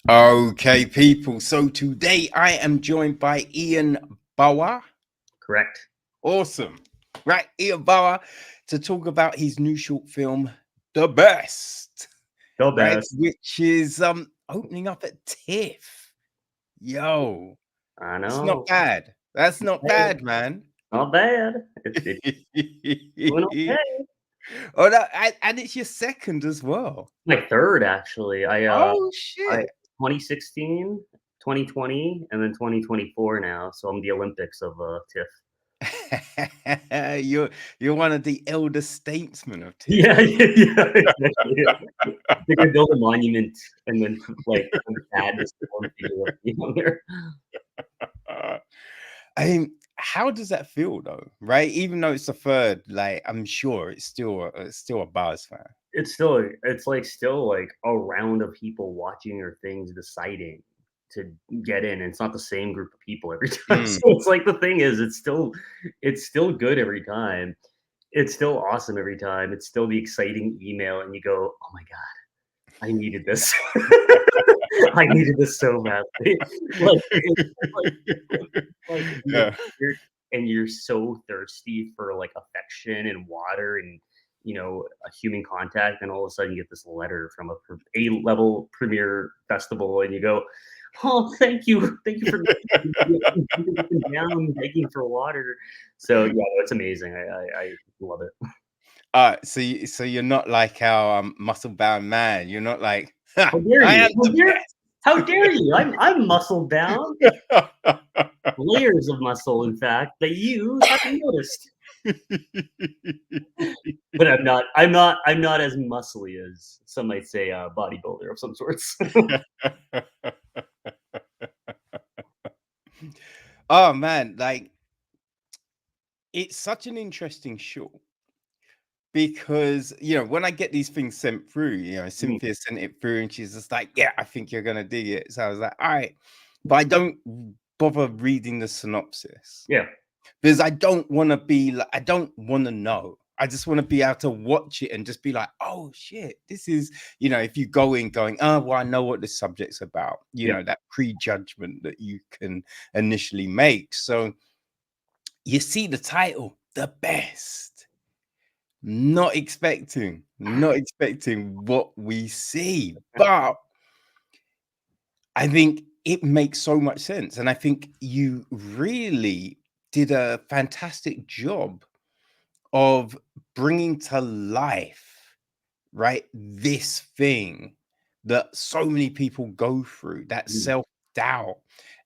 Okay, people. So today I am joined by Ian Bawa. Correct. Awesome. Right, Ian Bawa to talk about his new short film, The Best. The Right, best. which is opening up at TIFF. Yo, I it's not know. bad. That's not Hey, bad, man. not bad. It's doing okay. Oh, and it's your second as well. My third, actually. Oh I shit. 2016, 2020, and then 2024 now. So I'm the Olympics of TIFF. you're one of the elder statesmen of TIFF. Yeah, yeah, exactly. They're gonna build a monument and then like add this one figure of me on there. I mean, how does that feel though? Right? Even though it's the third, like I'm sure it's still a buzz fan. It's still like a round of people watching or things deciding to get in. It's not the same group of people every time. So Mm. it's like the thing is it's still good every time. It's still awesome every time. It's still the exciting email and you go, "Oh my god, I needed this." I needed this so badly. Like, like you're Yeah. you're and you're so thirsty for like affection and water and a human contact, and all of a sudden you get this letter from a level premier festival, and you go, "Oh, thank you for jumping up and down begging for water." So yeah, no, it's amazing. I love it. So you're not like our muscle bound man. You're not like, ha, How dare I you? am the How dare you? I'm muscle bound, best. layers of muscle, in fact, that you haven't noticed. But I'm not as muscly as some might say a bodybuilder of some sorts. Oh man, like it's such an interesting show because when I get these things sent through, Mm, Cynthia sent it through and she's just like, yeah, I think you're gonna dig it. So I was like, all right, but I don't bother reading the synopsis yeah, because I don't want to be like, I don't want to know. I just want to be able to watch it and just be like, oh shit, this is, if you go in going, oh, well, I know what this subject's about, yeah. that prejudgment that you can initially make. So you see the title, The Best, not expecting what we see, but I think it makes so much sense. And I think you really did a fantastic job of bringing to life, right, this thing that so many people go through, that Mm, self-doubt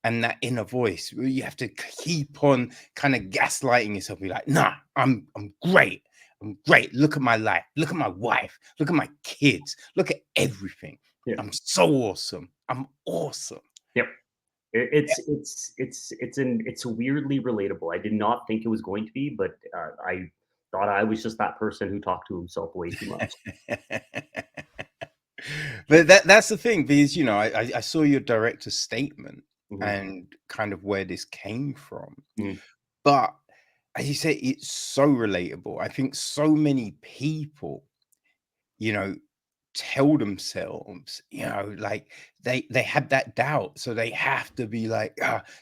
and that inner voice where you have to keep on kind of gaslighting yourself, be like, nah, I'm great. I'm great. Look at my life. Look at my wife. Look at my kids. Look at everything. yeah, I'm so awesome. I'm awesome. yep. It's weirdly relatable. I did not think it was going to be, but I thought I was just that person who talked to himself way too much. But that's the thing, because I saw your director's statement Mhm, and kind of where this came from. mhm, But as you say, it's so relatable. I think so many people, you know, tell themselves, like they had that doubt. So they have to be like,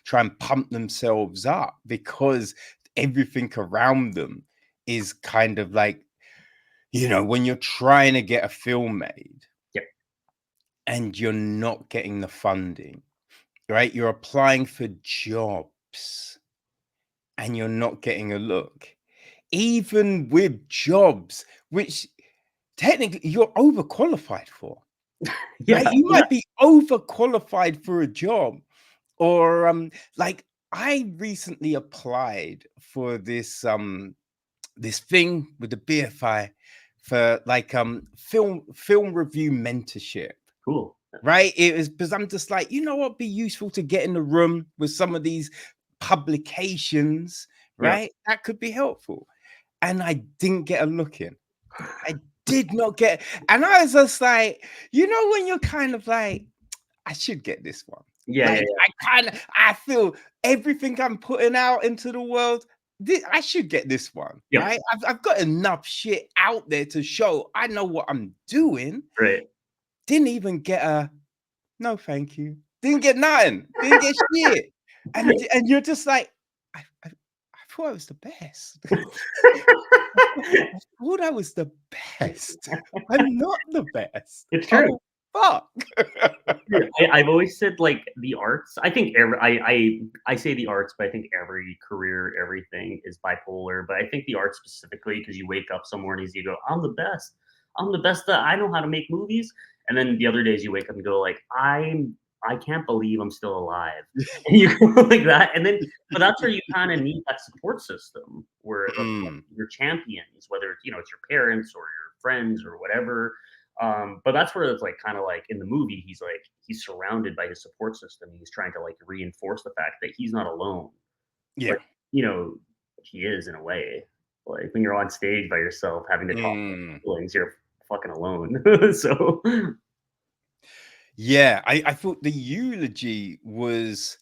try and pump themselves up because everything around them is kind of like, when you're trying to get a film made yep, and you're not getting the funding, right? You're applying for jobs and you're not getting a look. Even with jobs, which technically you're overqualified for, right? yeah, You yeah, might be overqualified for a job, or like I recently applied for this thing with the BFI for like film review mentorship. cool. Right? It was because I'm just like, what be useful to get in the room with some of these publications, Yeah, right? That could be helpful. And I didn't get a look in. I did not get, and I was just like, when you're kind of like, I should get this one. yeah, yeah, Like, I feel everything I'm putting out into the world. I should get this one, yeah, right? I've got enough shit out there to show I know what I'm doing. right. Didn't even get a No, thank you. Didn't get nothing. Didn't get shit. And you're just like, I thought I was the best. I thought I was the best. I'm not the best. It's true. Oh, fuck. Yeah, I've always said like the arts. I think I say the arts, but I think every career, everything is bipolar. But I think the arts specifically, because you wake up some mornings, you go, "I'm the best. I'm the best. That I know how to make movies." And then the other days you wake up and go like, I can't believe I'm still alive." And you go like that, and then but that's where you kind of need that support system where Mm, your champions, whether it's it's your parents or your friends or whatever, but that's where it's like kind of like in the movie, he's surrounded by his support system. He's trying to like reinforce the fact that he's not alone. yeah. But you know, he is in a way. Like when you're on stage by yourself having to talk about Mm. feelings, you're fucking alone. So Yeah, I thought the eulogy was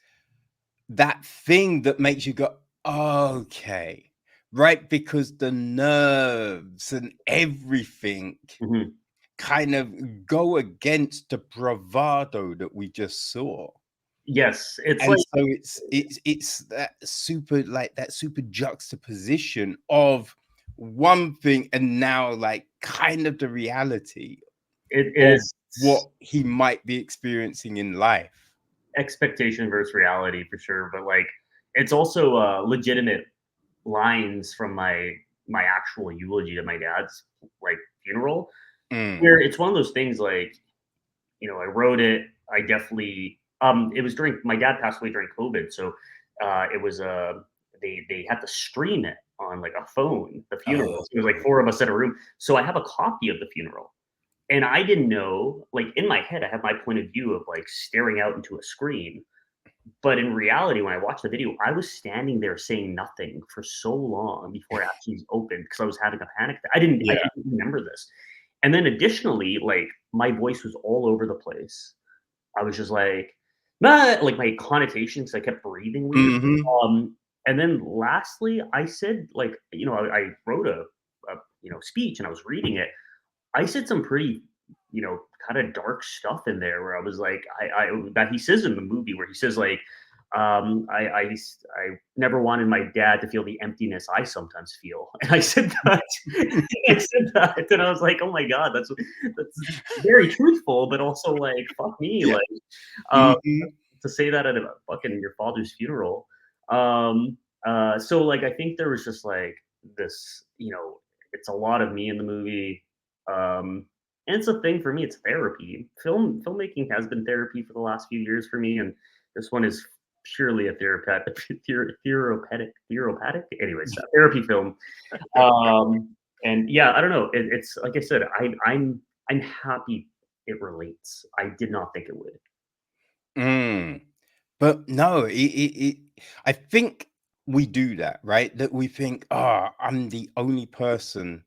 that thing that makes you go, okay, right? Because the nerves and everything mhm. kind of go against the bravado that we just saw. Yes, it's And like so it's that super juxtaposition of one thing and now like kind of the reality it of is what he might be experiencing in life. expectation versus reality for sure. But like it's also legitimate lines from my actual eulogy at my dad's like funeral, Mm. where it's one of those things like I wrote it. I definitely it was during my dad passed away during COVID, so it was they had to stream it on like a phone, the funeral. Oh, So it was like four of us in a room. So I have a copy of the funeral. And I didn't know, like in my head, I have my point of view of like staring out into a screen. But in reality, when I watched the video, I was standing there saying nothing for so long before it actually opened because I was having a panic. I yeah. didn't remember this. And then additionally, like my voice was all over the place. I was just like, "Nah," like my connotations, I kept breathing weird. Mhm. And then lastly, I said like, I wrote a speech and I was reading it. I said some pretty, kind of dark stuff in there where I was like, I that he says in the movie where he says like, I never wanted my dad to feel the emptiness I sometimes feel, and I said that, I said that, and I was like, oh my god, that's very truthful, but also like, fuck me, Yeah. like, uh, Mhm. to say that at a fucking your father's funeral. Um, so like, I think there was just like this, it's a lot of me in the movie. And it's a thing for me. It's therapy. Filmmaking has been therapy for the last few years for me, and this one is purely a therapeutic, therapeutic. Anyways, a therapy film. And yeah, I don't know. It's like I said, I'm happy it relates. I did not think it would. Mm. But no, I think we do that, right? That we think, "Oh, I'm the only person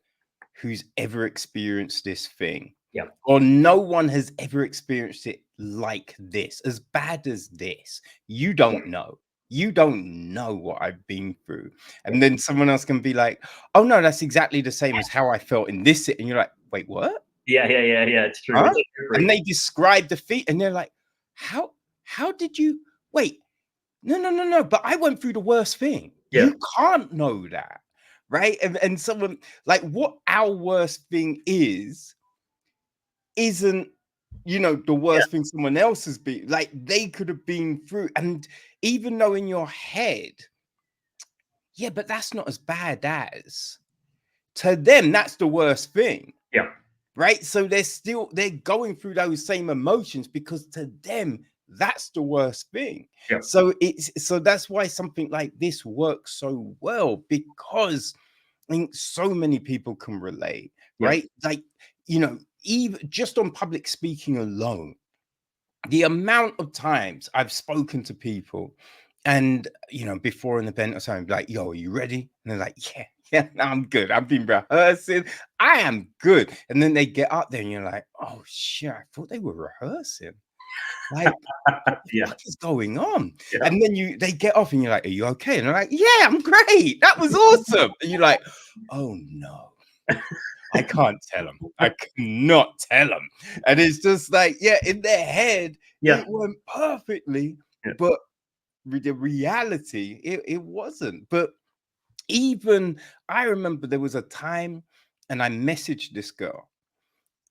who's ever experienced this thing." Yeah, Or no one has ever experienced it like this, as bad as this. You yeah, don't know. You don't know what I've been through. yeah, And then someone else can be like, "Oh no, that's exactly the same as how I felt in this." And you're like, "Wait, what? yeah. It's true. Huh?" It's like And heartbreaking. they describe the feat and they're like, How did you wait, no, no, no, no, but I went through the worst thing. Yeah, You can't know that." Right? And someone like what our worst thing isn't, the yeah, worst thing someone else has been. Like they could have been through. And even though in your head, yeah, but that's not as bad as to them, that's the worst thing. yeah, Right? So they're going through those same emotions because to them, that's the worst thing. yeah, So that's why something like this works so well because I think so many people can relate, yeah, right? Like, even just on public speaking alone, the amount of times I've spoken to people and before an event or something, like, yo, are you ready? And they're like, yeah, yeah, no, I'm good. I've been rehearsing. I am good. And then they get up there and you're like, oh shit, I thought they were rehearsing. Like, what the yeah, fuck is going on? yeah. And then they get off and you're like, are you okay? And they're like, yeah, I'm great. That was awesome. And you're like, oh no. I can't tell them. I cannot tell them. And it's just like, yeah, in their head, Yeah. it went perfectly, Yeah. but the reality, it wasn't. But even I remember there was a time and I messaged this girl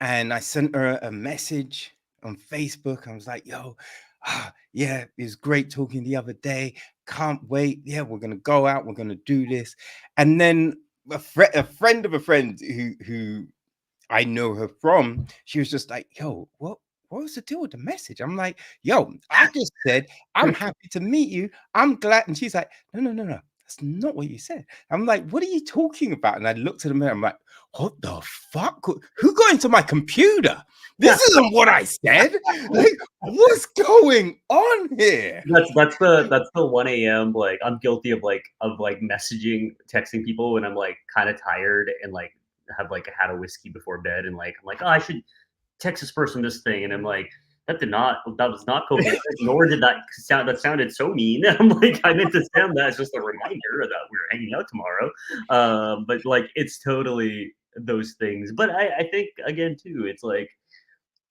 and I sent her a message on Facebook. I was like, yo, yeah, it was great talking the other day. Can't wait. Yeah, we're gonna go out, we're gonna do this. And then a friend of a friend who I know her from, she was just like, yo, what was the deal with the message? I'm like, yo, I just said, I'm happy to meet you. I'm glad. And she's like, no, no, no, no. That's not what you said. I'm like, what are you talking about? And I looked at the mirror. I'm like, what the fuck? Who got into my computer? This isn't what I said. Like, what's going on here? That's the 1 a.m. like I'm guilty of messaging, texting people when I'm like kind of tired and like have like had a whiskey before bed and like I'm like, oh, I should text this person this thing, and I'm like, that was not coherent, nor did that sound that sounded so mean. I'm like, I meant to send that as just a reminder that we're hanging out tomorrow. But like it's totally those things. But I think again too, it's like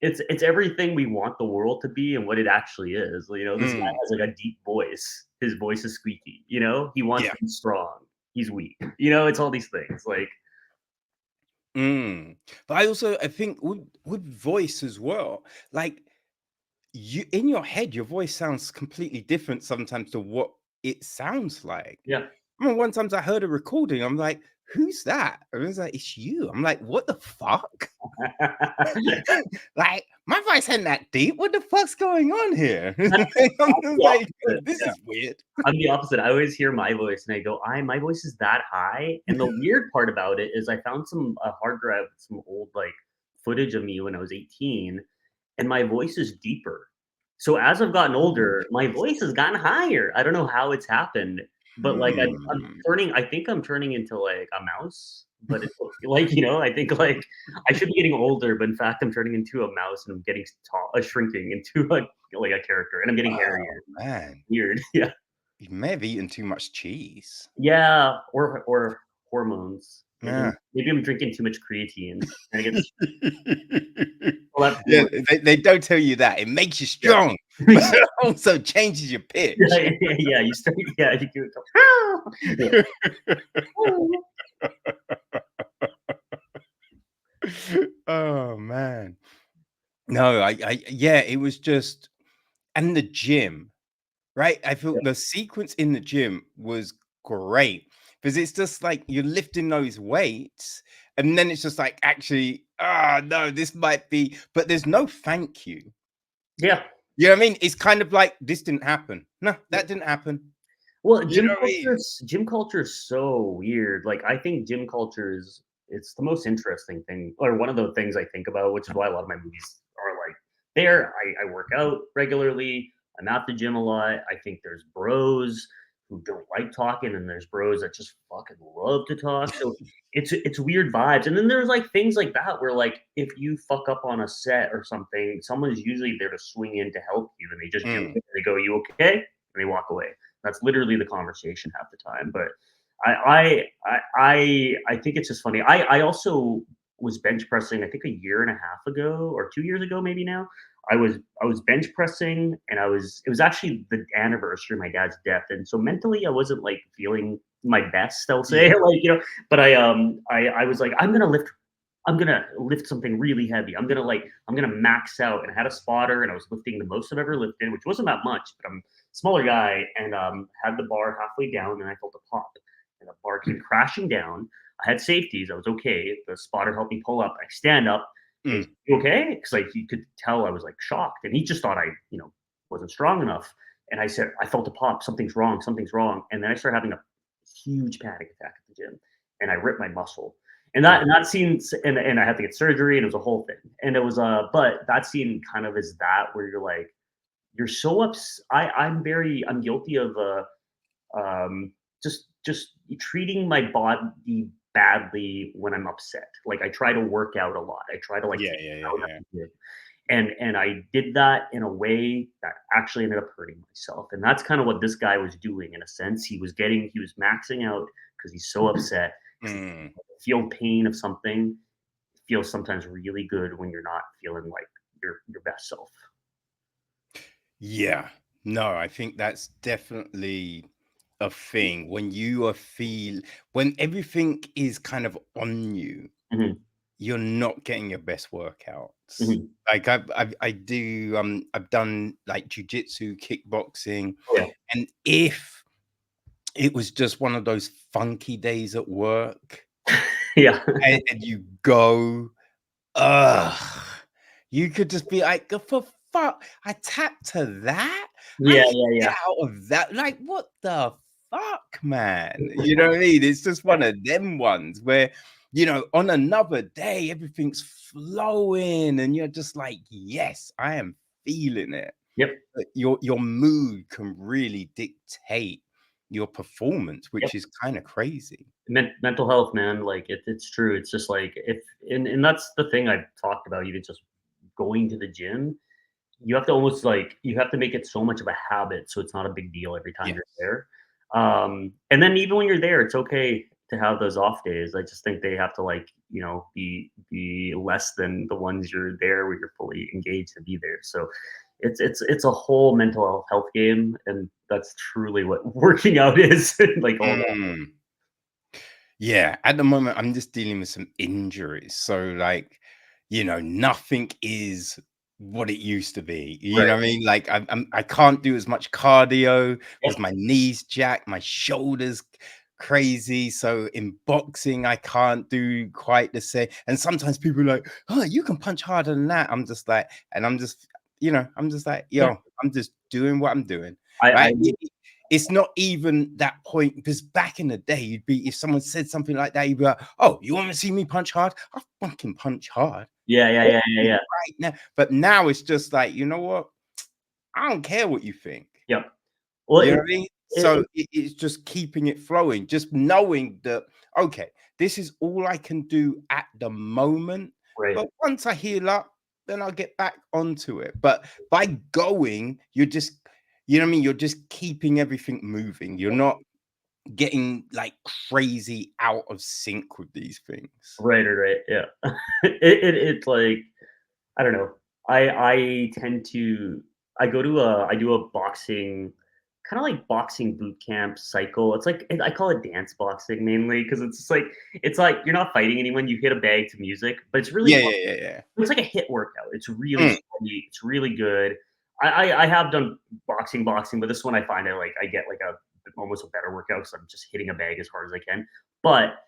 it's everything we want the world to be and what it actually is. You know, this guy Mm, has like a deep voice. His voice is squeaky. You know, he wants yeah. to be strong. He's weak. You know, it's all these things. Like, Mm. But I think with voice as well, like you in your head, your voice sounds completely different sometimes to what it sounds like. yeah. I mean, one time I heard a recording, I'm like, who's that? And it was like, it's you. I'm like, what the fuck? Like, my voice ain't that deep. What the fuck's going on here? I'm The like, opposite. this is weird. I'm the opposite. I always hear my voice and I go, "I my voice is that high." And the weird part about it is I found some a hard drive with some old like footage of me when I was 18, and my voice is deeper. So as I've gotten older, my voice has gotten higher. I don't know how it's happened, but like I'm Hmm. turning. I think I'm turning into like a mouse. But it's like you know, I think like I should be getting older, but in fact, I'm turning into a mouse and I'm getting tall, shrinking into like a character, and I'm getting Oh hairier. man. Weird, yeah. You may have eaten too much cheese. Yeah, or hormones. Yeah. Maybe I'm drinking too much creatine, and I get well, that Yeah, too. they don't tell you that. It makes you Yeah. strong, but it also changes your pitch. Yeah, you start yeah, you do it go, yeah. Oh man. No, yeah, it was just and the gym, right? I feel Yeah. the sequence in the gym was great because it's just like you're lifting those weights, and then it's just like actually, ah, no, this might be, but there's no thank you. Yeah. You know what I mean? It's kind of like this didn't happen. No, that didn't happen. Well, You know what I mean? gym culture is so weird. Like, I think gym culture is it's the most interesting thing, or one of the things I think about, which is why a lot of my movies are like there. I work out regularly. I'm at the gym a lot. I think there's bros who don't like talking, and there's bros that just fucking love to talk. So it's weird vibes. And then there's like things like that where like if you fuck up on a set or something, someone is usually there to swing in to help you, and they just do Mm, it. They go, "You okay?" And they walk away. That's literally the conversation half the time. But I think it's just funny. I also was bench pressing, I think a year and a half ago or 2 years ago, maybe now. I was bench pressing and it was actually the anniversary of my dad's death. And so mentally I wasn't like feeling my best, I'll say. yeah. Like, but I was like, I'm gonna lift something really heavy. I'm gonna max out. And I had a spotter and I was lifting the most I've ever lifted, which wasn't that much, but I'm a smaller guy and had the bar halfway down and I felt a pop. And the bar came crashing down. I had safeties. I was okay. The spotter helped me pull up. I stand up. And he's Mm, you okay? Because like he could tell I was like shocked. And he just thought I, wasn't strong enough. And I said, I felt a pop, something's wrong, something's wrong. And then I started having a huge panic attack at the gym. And I ripped my muscle and oh, that scene, and I had to get surgery, and it was a whole thing. And it was but that scene kind of is that where you're like, you're so ups. I'm guilty of just treating my body badly when I'm upset. Like I try to work out a lot. I try to like yeah, take yeah, it out at yeah, the gym. And I did that in a way that actually ended up hurting myself. And that's kind of what this guy was doing in a sense. He was maxing out because he's so upset. 'Cause Mm. feel pain of something feels sometimes really good when you're not feeling like your best self. Yeah. No, I think that's definitely a thing when you are when everything is kind of on you, Mhm, you're not getting your best workouts. mhm. Like I do I've done like jujitsu, kickboxing, Oh, yeah. and if it was just one of those funky days at work Yeah. and you go, ugh, you could just be like, "Oh, for fuck, I tapped to that? I Yeah, can yeah, get yeah. out of that." Like, what the fuck, man? You know what I mean? It's just one of them ones where, on another day, everything's flowing and you're just like, "Yes, I am feeling it." Yep, But your mood can really dictate your performance, yep. which is kinda crazy. Mental health, man, like, it's true. It's just like if and that's the thing I've talked about, even just going to the gym. You have to almost like you have to make it so much of a habit so it's not a big deal every time you're Yes. there. And then even when you're there, it's okay to have those off days. I just think they have to like, be less than the ones you're there where you're fully engaged to be there. So it's a whole mental health game, and that's truly what working out is, like all that. Mm. Yeah, at the moment, I'm just dealing with some injuries. So, like, nothing is what it used to be. You know Right. what I mean? Like, I can't do as much cardio Yep. because my knees jack, my shoulders crazy. So in boxing, I can't do quite the same. And sometimes people are like, "Oh, you can punch harder than that." I'm just like, and I'm just like, Yeah. yo, I'm just doing what I'm doing, I right? It's not even that point because back in the day, you'd be if someone said something like that, you'd be like, "Oh, you want to see me punch hard? I'll fucking punch hard yeah, yeah, all yeah, yeah, yeah. right now." But now it's just like, you know what? I don't care what you think. Yep. Well, You know what I mean? So it it's just keeping it flowing, just knowing that okay, this is all I can do at the moment. right. But once I heal up, then I'll get back onto it. But by going, you're just, you know what I mean? You're just keeping everything moving. You're not getting like crazy out of sync with these things. Right, right, right, yeah. It's like I don't know. I tend to I do a boxing kinda like boxing boot camp cycle. It's like I call it dance boxing mainly because it's like you're not fighting anyone, you hit a bag to music, but it's really Yeah, fun. yeah, yeah, yeah. It's like a hit workout. It's really Mm, steady, it's really good. I have done boxing, but this one I find I get like a almost a better workout because 'cause I'm just hitting a bag as hard as I can. But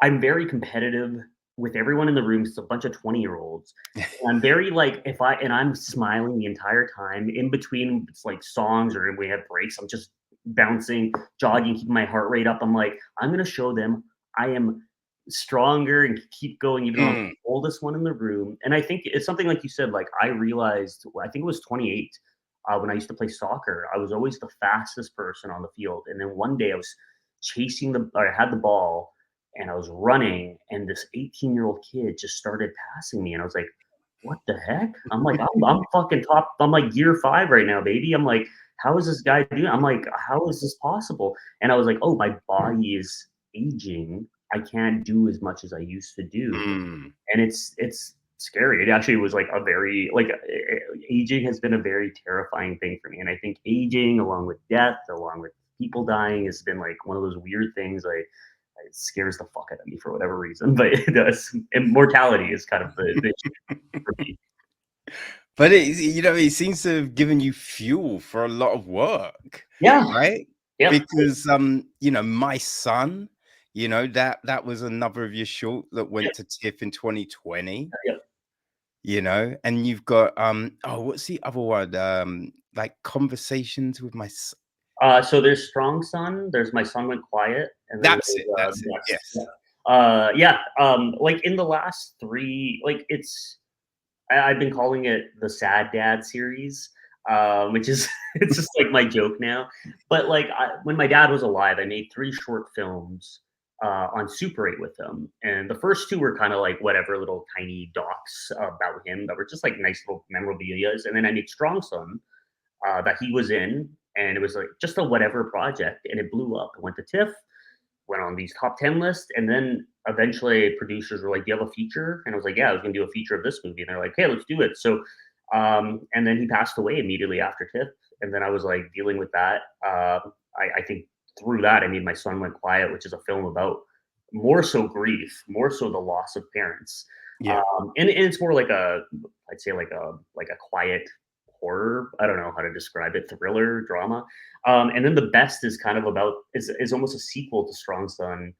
I'm very competitive with everyone in the room. It's a bunch of 20-year-olds. And I'm very like, if I and I'm smiling the entire time. In between, it's like songs or we have breaks. I'm just bouncing, jogging, keeping my heart rate up. I'm like, I'm gonna show them I am stronger and keep going, even though I'm mm, the oldest one in the room. And I think it's something like you said, like I realized, I think it was 28 when I used to play soccer. I was always the fastest person on the field. And then one day I was or I had the ball and I was running, and this 18-year-old kid just started passing me, and I was like, "What the heck?" I'm like, I'm fucking top. I'm like year 5 right now, baby." I'm like, "How is this guy doing?" I'm like, "How is this possible?" And I was like, "Oh, my body is aging. I can't do as much as I used to do." mm. And it's scary. It actually was like a very aging has been a very terrifying thing for me, and I think aging, along with death, along with people dying, has been like one of those weird things. It scares the fuck out of me for whatever reason, but it does. Immortality is kind of the issue for me. But it seems to have given you fuel for a lot of work, Yeah. right? Yep. Because my son, that was another of your short that went Yep. to TIFF in 2020, Yep. and you've got oh, what's the other one? Like conversations with So there's Strong Son. There's My Son Went Quiet, and then that's there's it, that's it. Next. Yes. Yeah. Like in the last three, like I've been calling it the Sad Dad series, which is it's just like my joke now. But like when my dad was alive, I made 3 short films on Super 8 with him, and the first 2 were kind of like whatever little tiny docs about him that were just like nice little memorabilia's, and then I made Strong Son that he was in, and it was like just a whatever project, and it blew up. It went to TIFF. went on these top 10 lists, and then eventually producers were like, "Do you have a feature?" And I was like, "Yeah, I was gonna do a feature of this movie." And they're like, "Hey, let's do it." So, and then he passed away immediately after TIFF, and then I was like dealing with that. I think through that, I made My Son Went Quiet, which is a film about more so grief, more so the loss of parents, Yeah. and it's more like I'd say like a quiet horror. I don't know how to describe it, thriller drama. And then the best is kind of about is almost a sequel to Strong Son,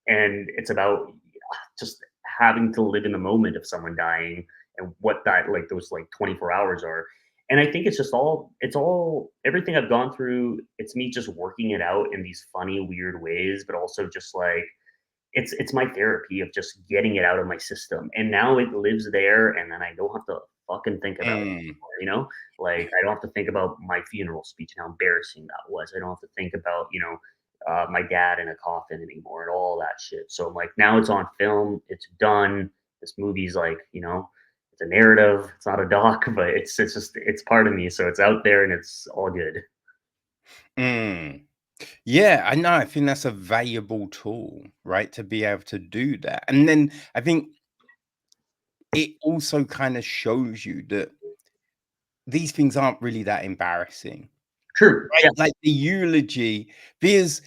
and it's about just having to live in the moment of someone dying and what that like those like 24 hours are. And I think it's all everything I've gone through. It's me just working it out in these funny, weird ways, but also just like it's my therapy of just getting it out of my system, and now it lives there, and then I don't have to fucking think about it Mm. anymore, you know? Like, I don't have to think about my funeral speech and how embarrassing that was. I don't have to think about, my dad in a coffin anymore and all that shit. So I'm like, now it's on film, it's done. This movie's like, it's a narrative, it's not a doc, but it's just it's part of me, so it's out there and it's all good. Mm. Yeah, I know. I think that's a valuable tool, right? To be able to do that. And then I think it also kind of shows you that these things aren't really that embarrassing, True. right? Yeah. Like the eulogy, because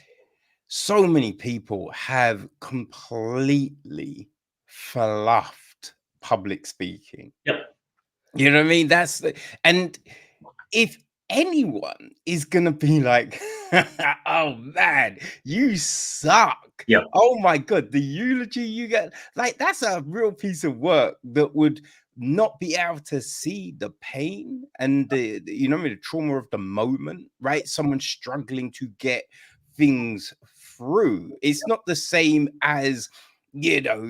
so many people have completely fluffed public speaking. Yep. You know what I mean? And if anyone is gonna be like, "Oh man, you suck. Yep. Oh my god, the eulogy you get," like that's a real piece of work that would not be able to see the pain and the trauma of the moment, right? Someone struggling to get things through. It's not the same as,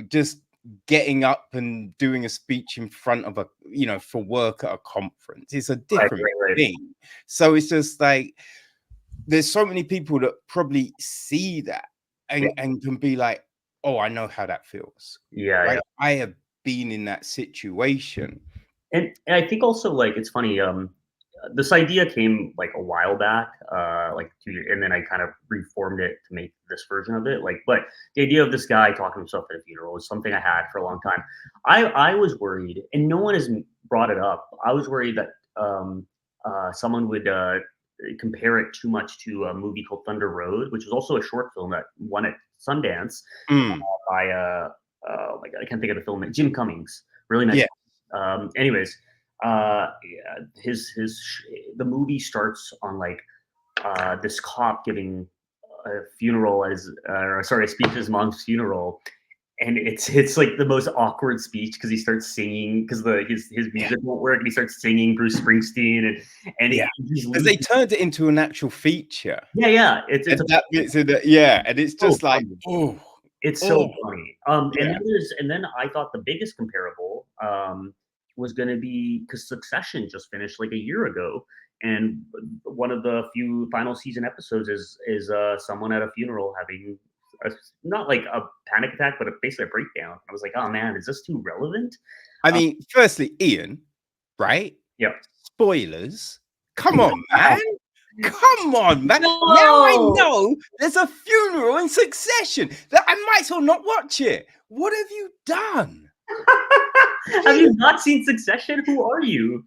just getting up and doing a speech in front of for work at a conference. It's a Right, different right, right. thing. So it's just like there's so many people that probably see that Yeah. and can be like, oh, I know how that feels. Yeah, yeah. Right. I have been in that situation. And I think also, like, it's funny, this idea came, like, a while back, like, 2 years, and then I kind of reformed it to make this version of it, like, but the idea of this guy talking to himself at a funeral was something I had for a long time. I was worried, and no one has brought it up. I was worried that, someone would, compare it too much to a movie called Thunder Road, which was also a short film that won at Sundance, Mm, by, oh my god, I can't think of the film name, Jim Cummings, really nice. yeah. Anyways, yeah, the movie starts on like this cop giving a funeral or sorry, a speech at his mom's funeral, and it's like the most awkward speech because he starts singing because the his Yeah. music won't work, and he starts singing Bruce Springsteen, and Yeah. he's Because they losing. turned it into an actual feature. Yeah, yeah, it's And a that bit's in it, yeah. And it's so just like, funny. oh, It's oh, so funny. And yeah. then I thought the biggest comparable, was gonna be because Succession just finished like a year ago, and one of the few final season episodes is someone at a funeral having a, not like a panic attack, but basically a breakdown. I was like, oh man, is this too relevant? I Um, mean, firstly, Ian, right? yeah. Spoilers. Come on, man. Come on, man. Now I No, know there's a funeral in Succession that I might as well not watch it. What have you done? have you You not seen Succession? Who are you?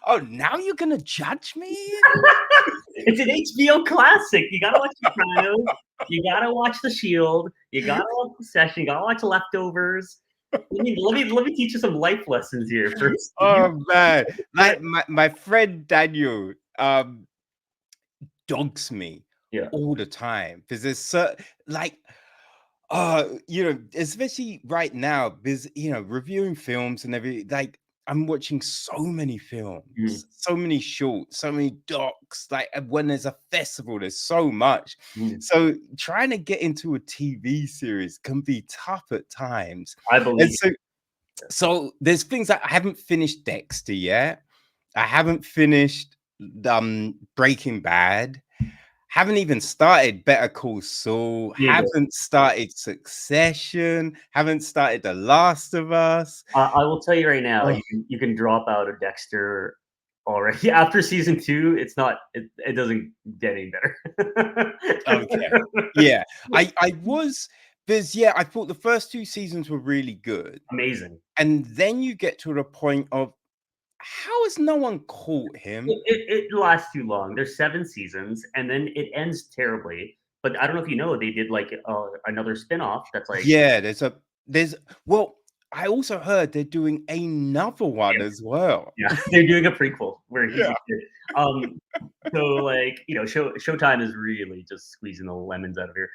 Oh, now you're gonna judge me? It's an HBO classic. You gotta watch Sopranos. You gotta watch The Shield. You gotta watch Succession. You gotta watch Leftovers. Let me teach you some life lessons here first. Oh man. Like my friend Daniel dogs me Yeah. all the time because there's like especially right now, because reviewing films and everything, like I'm watching so many Mm, films, so many shorts, so many docs. Like when there's a festival, there's so much. mm. So trying to get into a TV series can be tough at times. I And believe. so there's things that I haven't finished Dexter yet. I haven't finished Breaking Bad. Haven't even started Better Call Saul, Neither. haven't started Succession, haven't started The Last of Us. I will tell you right now, Ugh, you can drop out of Dexter already. After season 2, it's not it doesn't get any better. Okay. Yeah. I was there's yeah, I thought the first 2 seasons were really good, Amazing. and then you get to the point of, how has no one caught him? It lasts too long. There's 7 seasons, and then it ends terribly. But I don't know if you know, they did, like, another spin-off that's like Yeah, there's well, I also heard they're doing another one as well. yeah, they're doing a prequel where he's a Yeah. kid. Um, so, like, Showtime is really just squeezing the lemons out of here.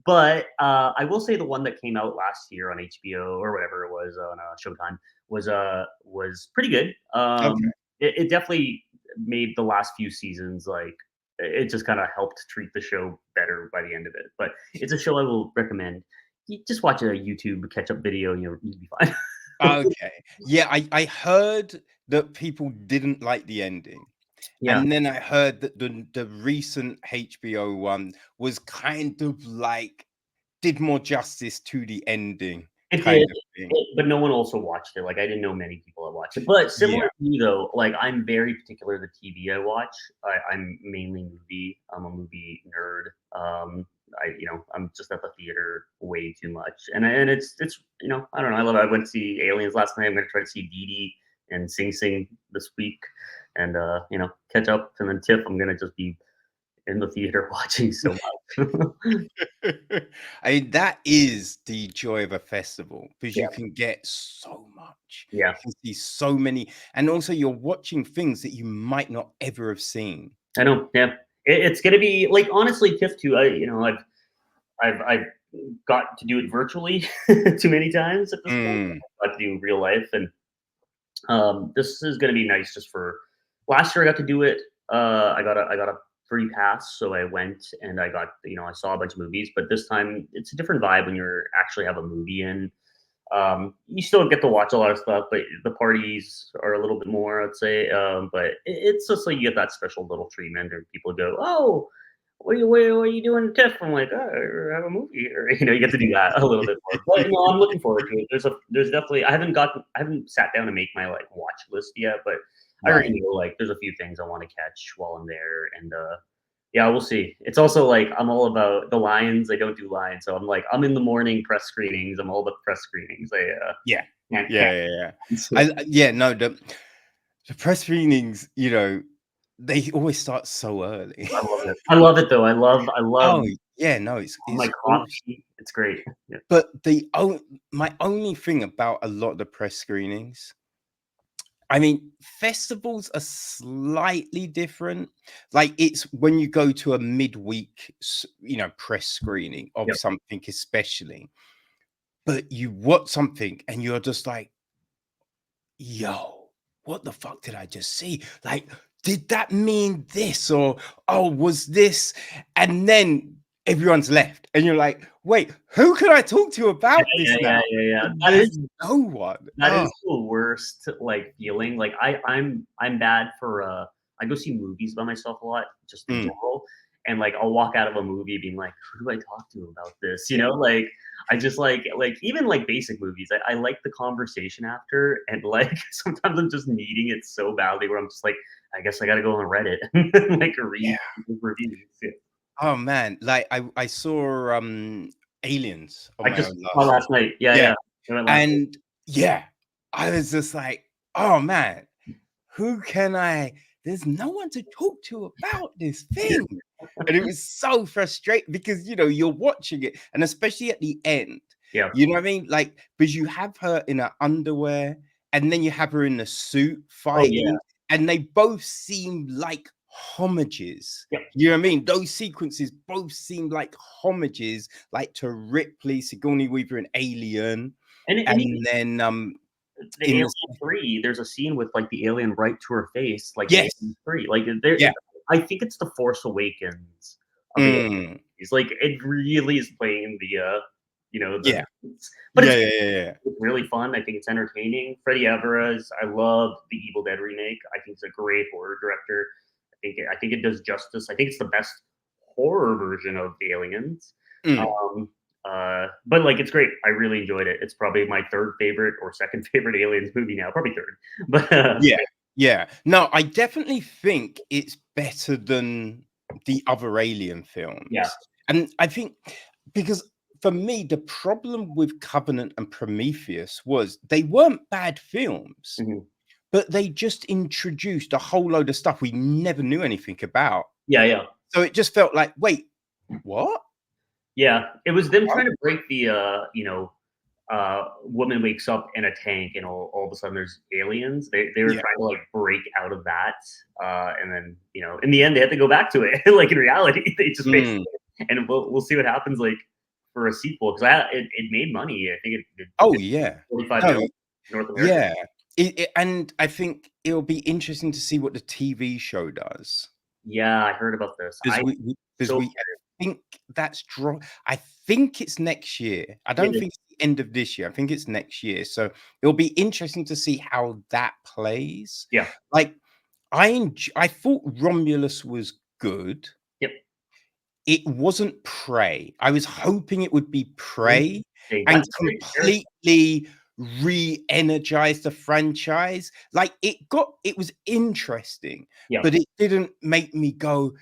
But, I will say the one that came out last year on HBO or whatever it was on, Showtime was pretty good. Okay. It definitely made the last few seasons, like, it just kinda helped treat the show better by the end of it. But it's a show I will recommend. You just watch a YouTube catch-up video, and you'll be fine. Okay. Yeah, I heard that people didn't like the ending, Yeah. and then I heard that the recent HBO one was kind of like did more justice to the ending It did, kind of thing. but no one also watched it, like, I didn't know many people that watched it, but similar Yeah. to you, though, like, I'm very particular the TV I watch. I'm mainly movie. I'm a movie nerd. I'm just at the theater way too much, and it's I don't know, I love it. I went to see Aliens last night. I'm gonna try to see Dee Dee and Sing Sing this week and, catch up, and then TIFF, I'm gonna just be in the theater watching so much. I mean, that is the joy of a festival because Yeah, you can get so much. yeah. You can see so many, and also you're watching things that you might not ever have seen. I know, yeah. It's gonna be like honestly, TIFF too. I've got to do it virtually too many times at this point. Mm, I've got to do real life, and this is gonna be nice just for. Last year I got to do it. I got a free pass, so I went and I saw a bunch of movies. But this time it's a different vibe when you're actually have a movie in. You still get to watch a lot of stuff, but the parties are a little bit more, I'd say. But it's just like you get that special little treatment, and people go, "Oh, what are you doing, Tiff?" I'm like, "Oh, I have a movie here." You get to do that a little bit more. But no, I'm looking forward to it. There's definitely I haven't sat down to make my like watch list yet, but I right. already know like there's a few things I want to catch while I'm there, and yeah, we'll see. It's also like I'm all about the Lions. I don't do Lions, so I'm like I'm in the morning press screenings. I'm all about press screenings. I Yeah. can't. Yeah, yeah, yeah. Yeah, no, the press screenings, they always start so early. I love it. I love it though. I love Oh, yeah, no, my it's awesome. coffee. It's great. Yeah. But my only thing about a lot of the press screenings, I mean, festivals are slightly different. Like it's when you go to a midweek, press screening of Yep. something, especially, but you watch something and you're just like, yo, what the fuck did I just see? Like, did that mean this? Or, oh, was this? And then everyone's left. And you're like, wait, who can I talk to Yeah, about this yeah, yeah, now? yeah, yeah. There's no one. That Oh, is the worst, like, feeling. Like, I'm bad for, I go see movies by myself a lot, just in mm, general, and, like, I'll walk out of a movie being like, "Who do I talk to about this?" Like, I just even, like, basic movies, I like the conversation after, and, like, sometimes I'm just needing it so badly where I'm just like, "I guess I gotta go on Reddit and, like, read yeah. people's reviews." Yeah. Oh man. Like I saw Aliens on I my just own saw last night. last night. Yeah, Yeah. yeah. I went last night. And yeah, I was just like, oh man, who can I there's no one to talk to about this Yeah, thing. And it was so frustrating because you're watching it, and especially at the end, yeah. you know what I mean? Like, because you have her in her underwear, and then you have her in the suit Oh, yeah. fighting, and they both seem like homages. Yeah. You know what I mean? Those sequences both seem like homages, like to Ripley, Sigourney Weaver, and Alien, And even and then the in Alien the 3, there's a scene with, like, the alien right to her face, like in yes, Alien 3. Like, there yeah, I think it's The Force Awakens of the mm, Aliens. Like, it really is playing the yeah, but yeah, yeah, yeah, yeah. it's really fun. I think it's entertaining. Freddie Alvarez, I love the Evil Dead remake. I think he's a great horror director. I think it does justice. I think it's the best horror version of Aliens. Mm, Um, but like it's great. I really enjoyed it. It's probably my third favorite or second favorite Aliens movie now, probably third. But yeah. Yeah. No, I definitely think it's better than the other Alien Yeah. films. And I think because for me, the problem with Covenant and Prometheus was they weren't bad films, Mhm. but they just introduced a whole load of stuff we never knew anything about. Yeah, yeah. So it just felt like, wait, what? Yeah, it was them What? trying to break the, woman wakes up in a tank and all of a sudden there's aliens. They were Yeah. trying to like break out of that, and then in the end they had to go back to it. Like in reality, they just fixed Mm. it, and we'll see what happens like for a sequel because it made money. I think it Oh, did yeah. 45 No, million North America. yeah. And I think it'll be interesting to see what the TV show does. Yeah, I heard about this. Because I we because so we I think that's I think it's next year. I don't it is. think it's the end of this year. I think it's next year. So it'll be interesting to see how that plays. Yeah. Like I thought Romulus was good. Yep. It wasn't Prey. I was hoping it would be Prey Interesting. and That's very fair. completely re-energize the franchise. Like it was interesting, Yeah. but it didn't make me go,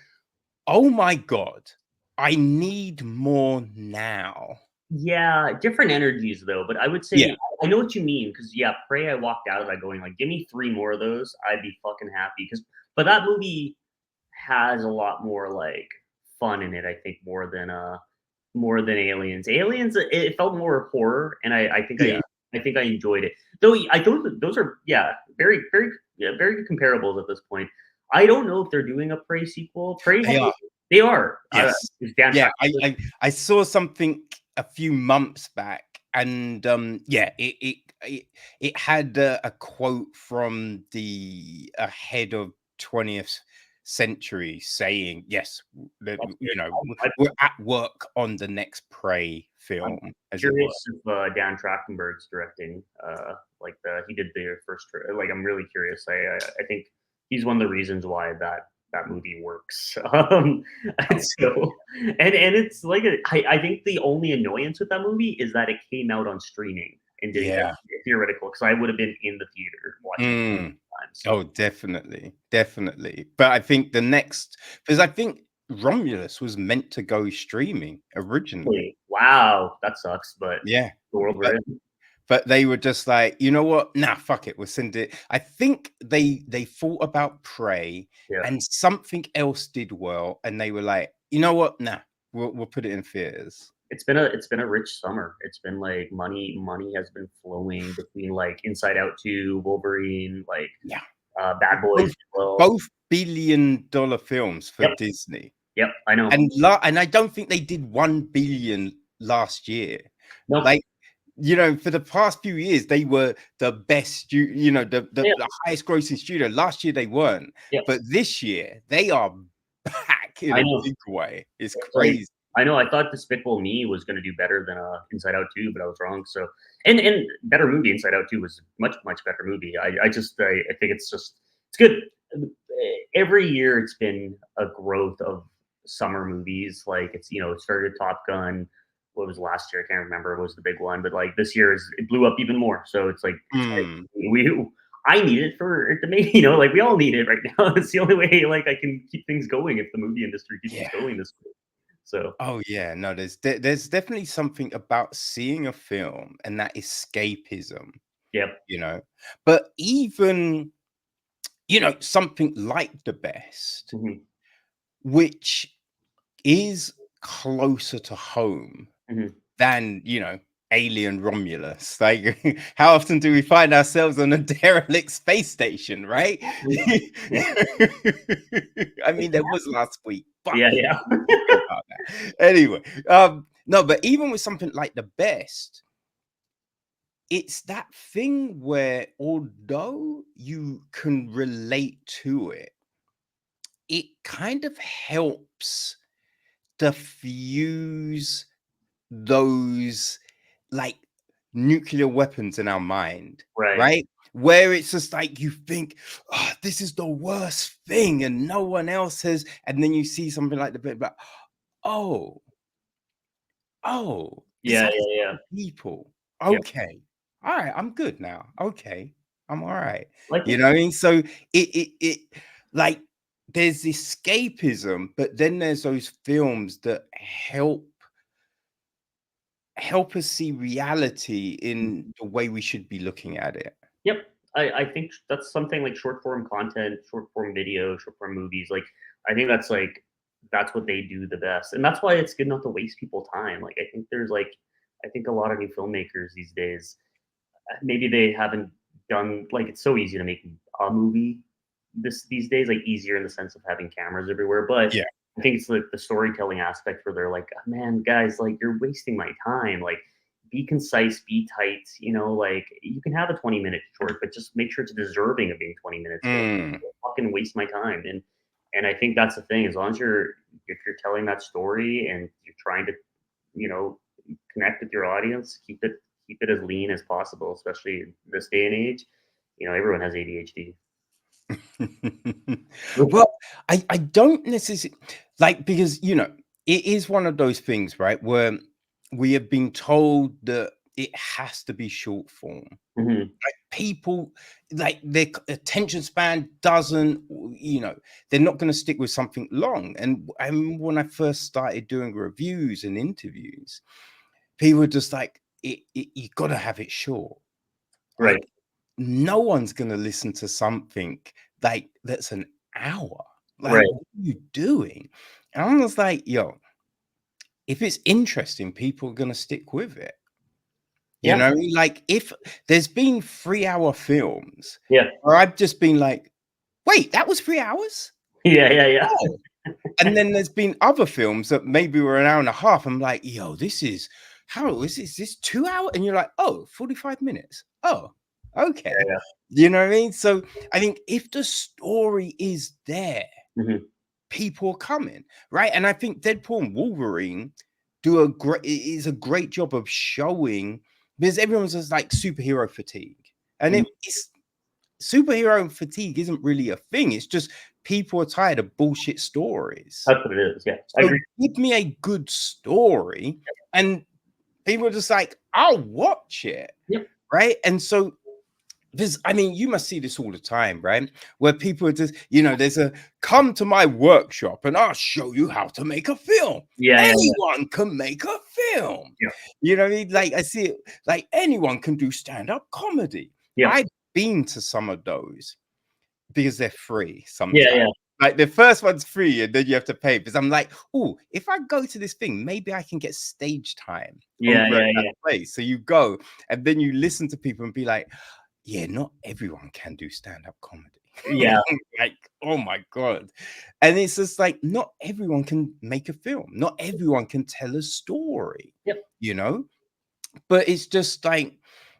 "Oh my god, I need more now." Yeah, different energies though, but I would Yeah. say I know what you mean because yeah, Prey, I walked out of that going like, "Give me 3 more of those, I'd be fucking happy." Because but that movie has a lot more, like, fun in it, I think, more than Aliens. Aliens, it felt more horror, and Yeah, I think I enjoyed it. Though I those are, yeah, very good comparables at this point. I don't know if they're doing a Prey sequel. Prey they are. they are. Yes. Is Dan Yeah, Trachtenberg. I saw something a few months back, and, yeah, it had a quote from the head of 20th century saying, "Yes, that, That's you good. know, I'm we're at work on the next Prey I'm film," as it were. curious if, Dan Trachtenberg's directing, like, he did the first like, I'm really curious. I think he's one of the reasons why that movie works. And Oh, so and it's like I think the only annoyance with that movie is that it came out on streaming and didn't get yeah. theoretical because I would have been in the theater watching it Mm. times. Oh, definitely, definitely. But I think the next because I think Romulus was meant to go streaming originally. Really, wow, that sucks, but Yeah, the world we're but in. they were just like, "You know what? Nah, fuck it, we'll send it." I think they thought about Prey Yeah. and something else did well, and they were like, "You know what? Nah, we'll put it in theaters." It's been a rich summer. It's been like money has been flowing between like Inside Out 2, Wolverine, like Yeah. Bad Boys Both as well. both billion-dollar films for Yep, Disney. yep, I know. And I don't think they did 1 billion last year. Nope. Like, for the past few years, they were the best Yeah, the highest grossing studio. Last year they weren't, yep. but this year they are back in I a know. big way. It's It's like crazy. I know I thought Despicable Me was gonna do better than Inside Out 2, but I was wrong. So and better movie. Inside Out 2 was much better movie. I think it's good. Every year it's been a growth of summer movies. Like it started Top Gun. What was last year? I can't remember. It was the big one, but like this year it blew up even more. So it's like Mm, we I need it for it to make like we all need it right now. It's the only way like I can keep things going if the movie industry keeps yeah. going this way. So Oh yeah. No, there's definitely something about seeing a film and that escapism, yeah. you know. But even, something like The Best, Mhm, which is closer to home mhm. than, Alien Romulus. Like, how often do we find ourselves on a derelict space station, right? Exactly. Yeah, I mean, there was exactly. last week, but Yeah, yeah. we can forget about that. Anyway, no, but even with something like The Best, it's that thing where although you can relate to it, it kind of helps diffuse those like nuclear weapons in our mind, Right. right? Where it's just like you think, oh, this is the worst thing, and no one else has, and then you see something like the bit, but oh, oh, it's Yeah, like yeah, yeah. other people. Yeah. Okay, all right, I'm good now. Okay, I'm all right. Like You know what I mean? So it like there's escapism, but then there's those films that help us see reality in the way we should be looking at it. Yep. I think that's something like short form content, short form video, short form movies. Like I think that's what they do the best. And that's why it's good not to waste people time. Like I think a lot of new filmmakers these days, maybe they haven't done like it's so easy to make a movie these days, like easier in the sense of having cameras everywhere. But Yeah. I think it's like the storytelling aspect where they're like, man, guys, like you're wasting my time. Like be concise, be tight, like you can have a 20-minute short, but just make sure it's deserving of being 20 minutes. Don't Mm. fucking waste my time. And I think that's the thing. As long as if you're telling that story and you're trying to, you know, connect with your audience, keep it as lean as possible, especially in this day and age. Everyone has ADHD. Well, I don't necessarily like because it is one of those things, right? Where we have been told that it has to be short form. Mhm. Like people, like their attention span doesn't, they're not going to stick with something long. And I remember when I first started doing reviews and interviews, people were just like, you got to have it short. Right. Like no one's gonna listen to something like that's an hour. Like, Right. what are you doing? And I was like, yo, if it's interesting, people are gonna stick with it. You Yeah. know, like if there's been 3-hour films Yeah. where I've just been like, wait, that was 3 hours? Yeah. Yeah. Yeah. Oh. And then there's been other films that maybe were an hour and a half. I'm like, yo, this is is this 2 hours? And you're like, oh, 45 minutes. Oh, okay. Yeah. You know what I mean? So I think if the story is there, Mhm. people are coming, right? And I think Deadpool and Wolverine do a great job of showing because everyone's just like superhero fatigue. And Mhm. it's superhero fatigue isn't really a thing. It's just people are tired of bullshit stories. That's what it is. Yeah. I So agree. give me a good story, and people are just like, I'll watch it, Yep. right? And so this, I mean, you must see this all the time, right? Where people are just, there's a come to my workshop and I'll show you how to make a film. Yeah. Yeah. Yeah. Anyone can make a film. Yeah. You know what I mean? Like I see it, like anyone can do stand-up comedy. Yeah. I've been to some of those because they're free Yeah. sometimes. Yeah. Like the first one's free and then you have to pay because I'm like, oh, if I go to this thing, maybe I can get stage time Yeah. over at Yeah. that Yeah. place. So you go and then you listen to people and be like, yeah, not everyone can do stand-up comedy. Yeah. Like, oh my God. And it's just like, not everyone can make a film. Not everyone can tell a story, Yep. you know? But it's just like,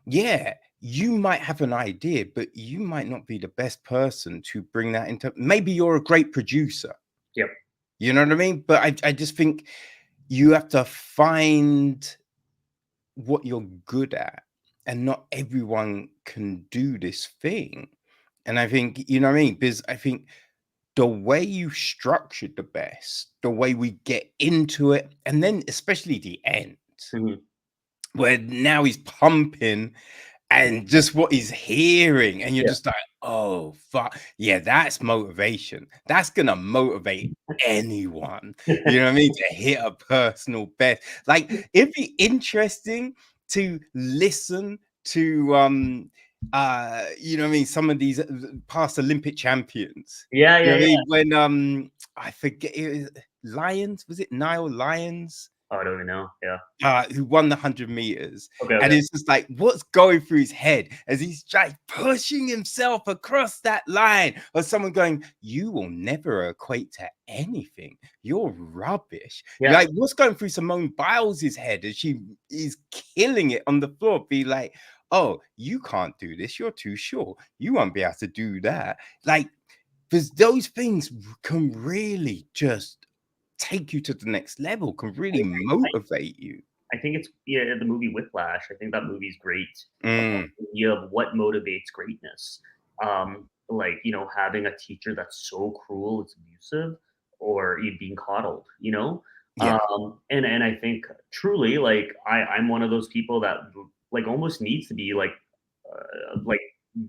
yeah, you might have an idea, but you might not be the best person to bring that into. Maybe you're a great producer. Yep. You know what I mean? But I just think you have to find what you're good at, and not everyone can do this thing. And I think, you know what I mean? Because I think the way you structured the best, the way we get into it, and then especially the end, Mhm. where now he's pumping and just what he's hearing, and you're Yeah. just like, oh fuck, yeah, that's motivation. That's gonna motivate anyone. You know what I mean? To hit a personal best. Like it'd be interesting to listen to you know what I mean, some of these past Olympic champions. Yeah. You know Yeah. what I Yeah. mean? When I forget it was Lyons, was it Niall Lyons? Oh, I don't even know. Yeah. Who won the 100 meters. Okay. And Okay. it's just like, what's going through his head as he's like pushing himself across that line? Or someone going, you will never equate to anything. You're rubbish. Yeah. Like, what's going through Simone Biles' head as she is killing it on the floor? Be like, oh, you can't do this. You're too short. You won't be able to do that. Like, because those things can really just take you to the next level, can really motivate you. I think it's the movie Whiplash. I think that movie's great. Mm, The idea of what motivates greatness. Like having a teacher that's so cruel, it's abusive, or you being coddled. yeah. And I think truly, like I'm one of those people that like almost needs to be like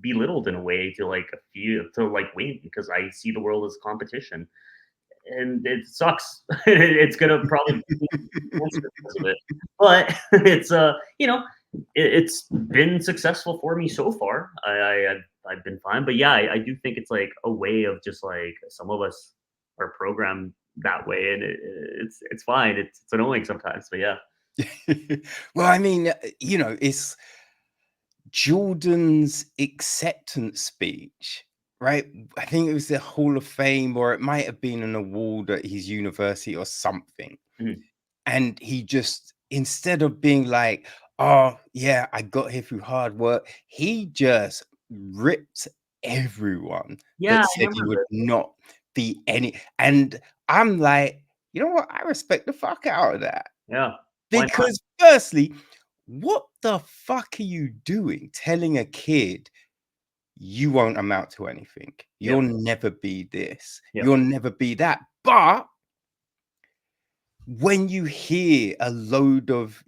belittled in a way to like feel to like win because I see the world as competition, and it sucks. It's gonna probably be cancer because of it, but it's it's been successful for me so far. I've been fine, but yeah, I do think it's like a way of just like some of us are programmed that way, and it's fine. It's annoying sometimes, but yeah. Well, I mean, it's Jordan's acceptance speech, right? I think it was the Hall of Fame, or it might have been an award at his university or something. Mhm. And he just, instead of being like, oh, yeah, I got here through hard work, he just ripped everyone Yeah, that I said he remember would this. not be any. And I'm like, you know what? I respect the fuck out of that. Yeah, why not? Because firstly, what the fuck are you doing telling a kid you won't amount to anything? Yep, You'll never be this. yep, You'll never be that. But when you hear a load of,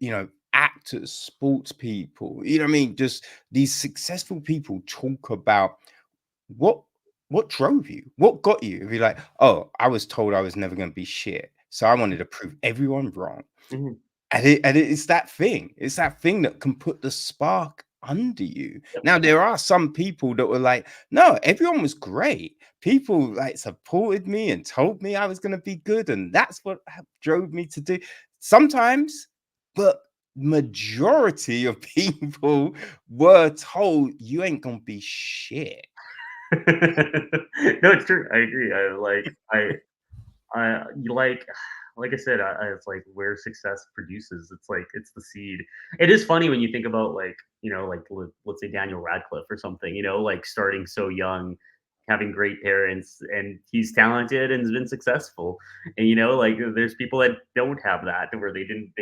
actors, sports people, you know what I mean? Just these successful people talk about what what drove you? What got you? If you're like, oh, I was told I was never going to be shit. So I wanted to prove everyone wrong. mhm, And it's that thing. It's that thing that can put the spark under you. yep, Now, there are some people that were like, no, everyone was great. People like supported me and told me I was going to be good. And that's what drove me to do sometimes, but majority of people were told you ain't going to be shit. no, it's true. I agree. You like I said, it's like where success produces. It's like it's the seed. It is funny when you think about like like let's say Daniel Radcliffe or something. Like starting so young, having great parents, and he's talented and has been successful. And like there's people that don't have that, where they didn't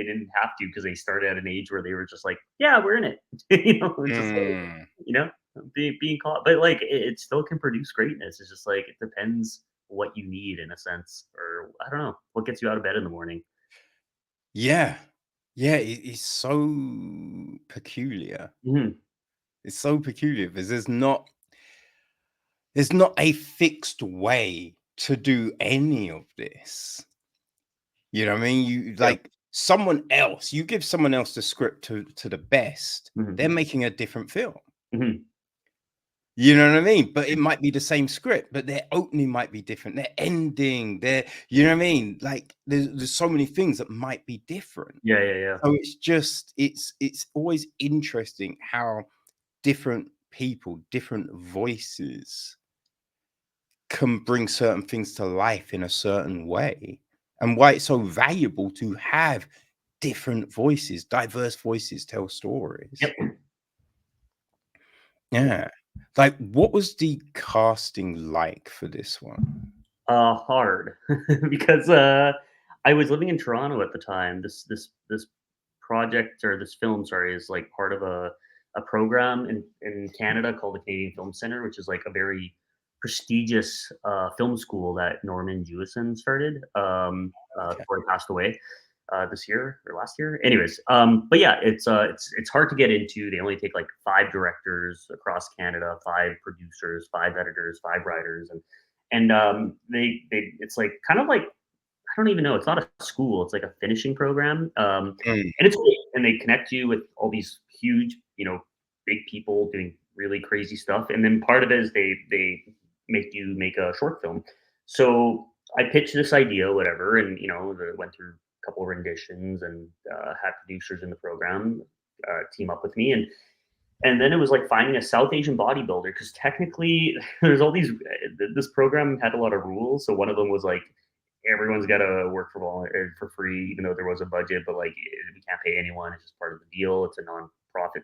have to because they started at an age where they were just like, yeah, we're in it. It's just like Mm. you know being caught, but like it still can produce greatness. It's just like it depends what you need in a sense, or I don't know, what gets you out of bed in the morning. Yeah. Yeah. It's so peculiar. Mhm. It's so peculiar because there's not a fixed way to do any of this. You know what I mean? You Yeah. like someone else, you give someone else the script to the best, they're Mhm. making a different film. Mhm. You know what I mean? But it might be the same script, but their opening might be different. Their ending, you know what I mean? Like there's so many things that might be different. Yeah, yeah, yeah. So it's always interesting how different people, different voices can bring certain things to life in a certain way, and why it's so valuable to have different voices, diverse voices tell stories. Yep. Yeah. Like, what was the casting like for this one? Hard because I was living in Toronto at the time. This project or this film, sorry, is like part of a program in Canada called the Canadian Film Center, which is like a very prestigious film school that Norman Jewison started Okay. before he passed away this year or last year. Anyways, but yeah, it's hard to get into. They only take like 5 directors across Canada, 5 producers, 5 editors, 5 writers, and they it's like kind of like I don't even know. It's not a school. It's like a finishing program, Mm, and it's great. And they connect you with all these huge, big people doing really crazy stuff. And then part of it is they make you make a short film. So I pitched this idea, whatever, and went through a couple of renditions and had producers in the program team up with me, and then it was like finding a South Asian bodybuilder because technically there's all these. This program had a lot of rules. So one of them was like everyone's got to work for free, even though there was a budget. But like we can't pay anyone. It's just part of the deal. It's a non-profit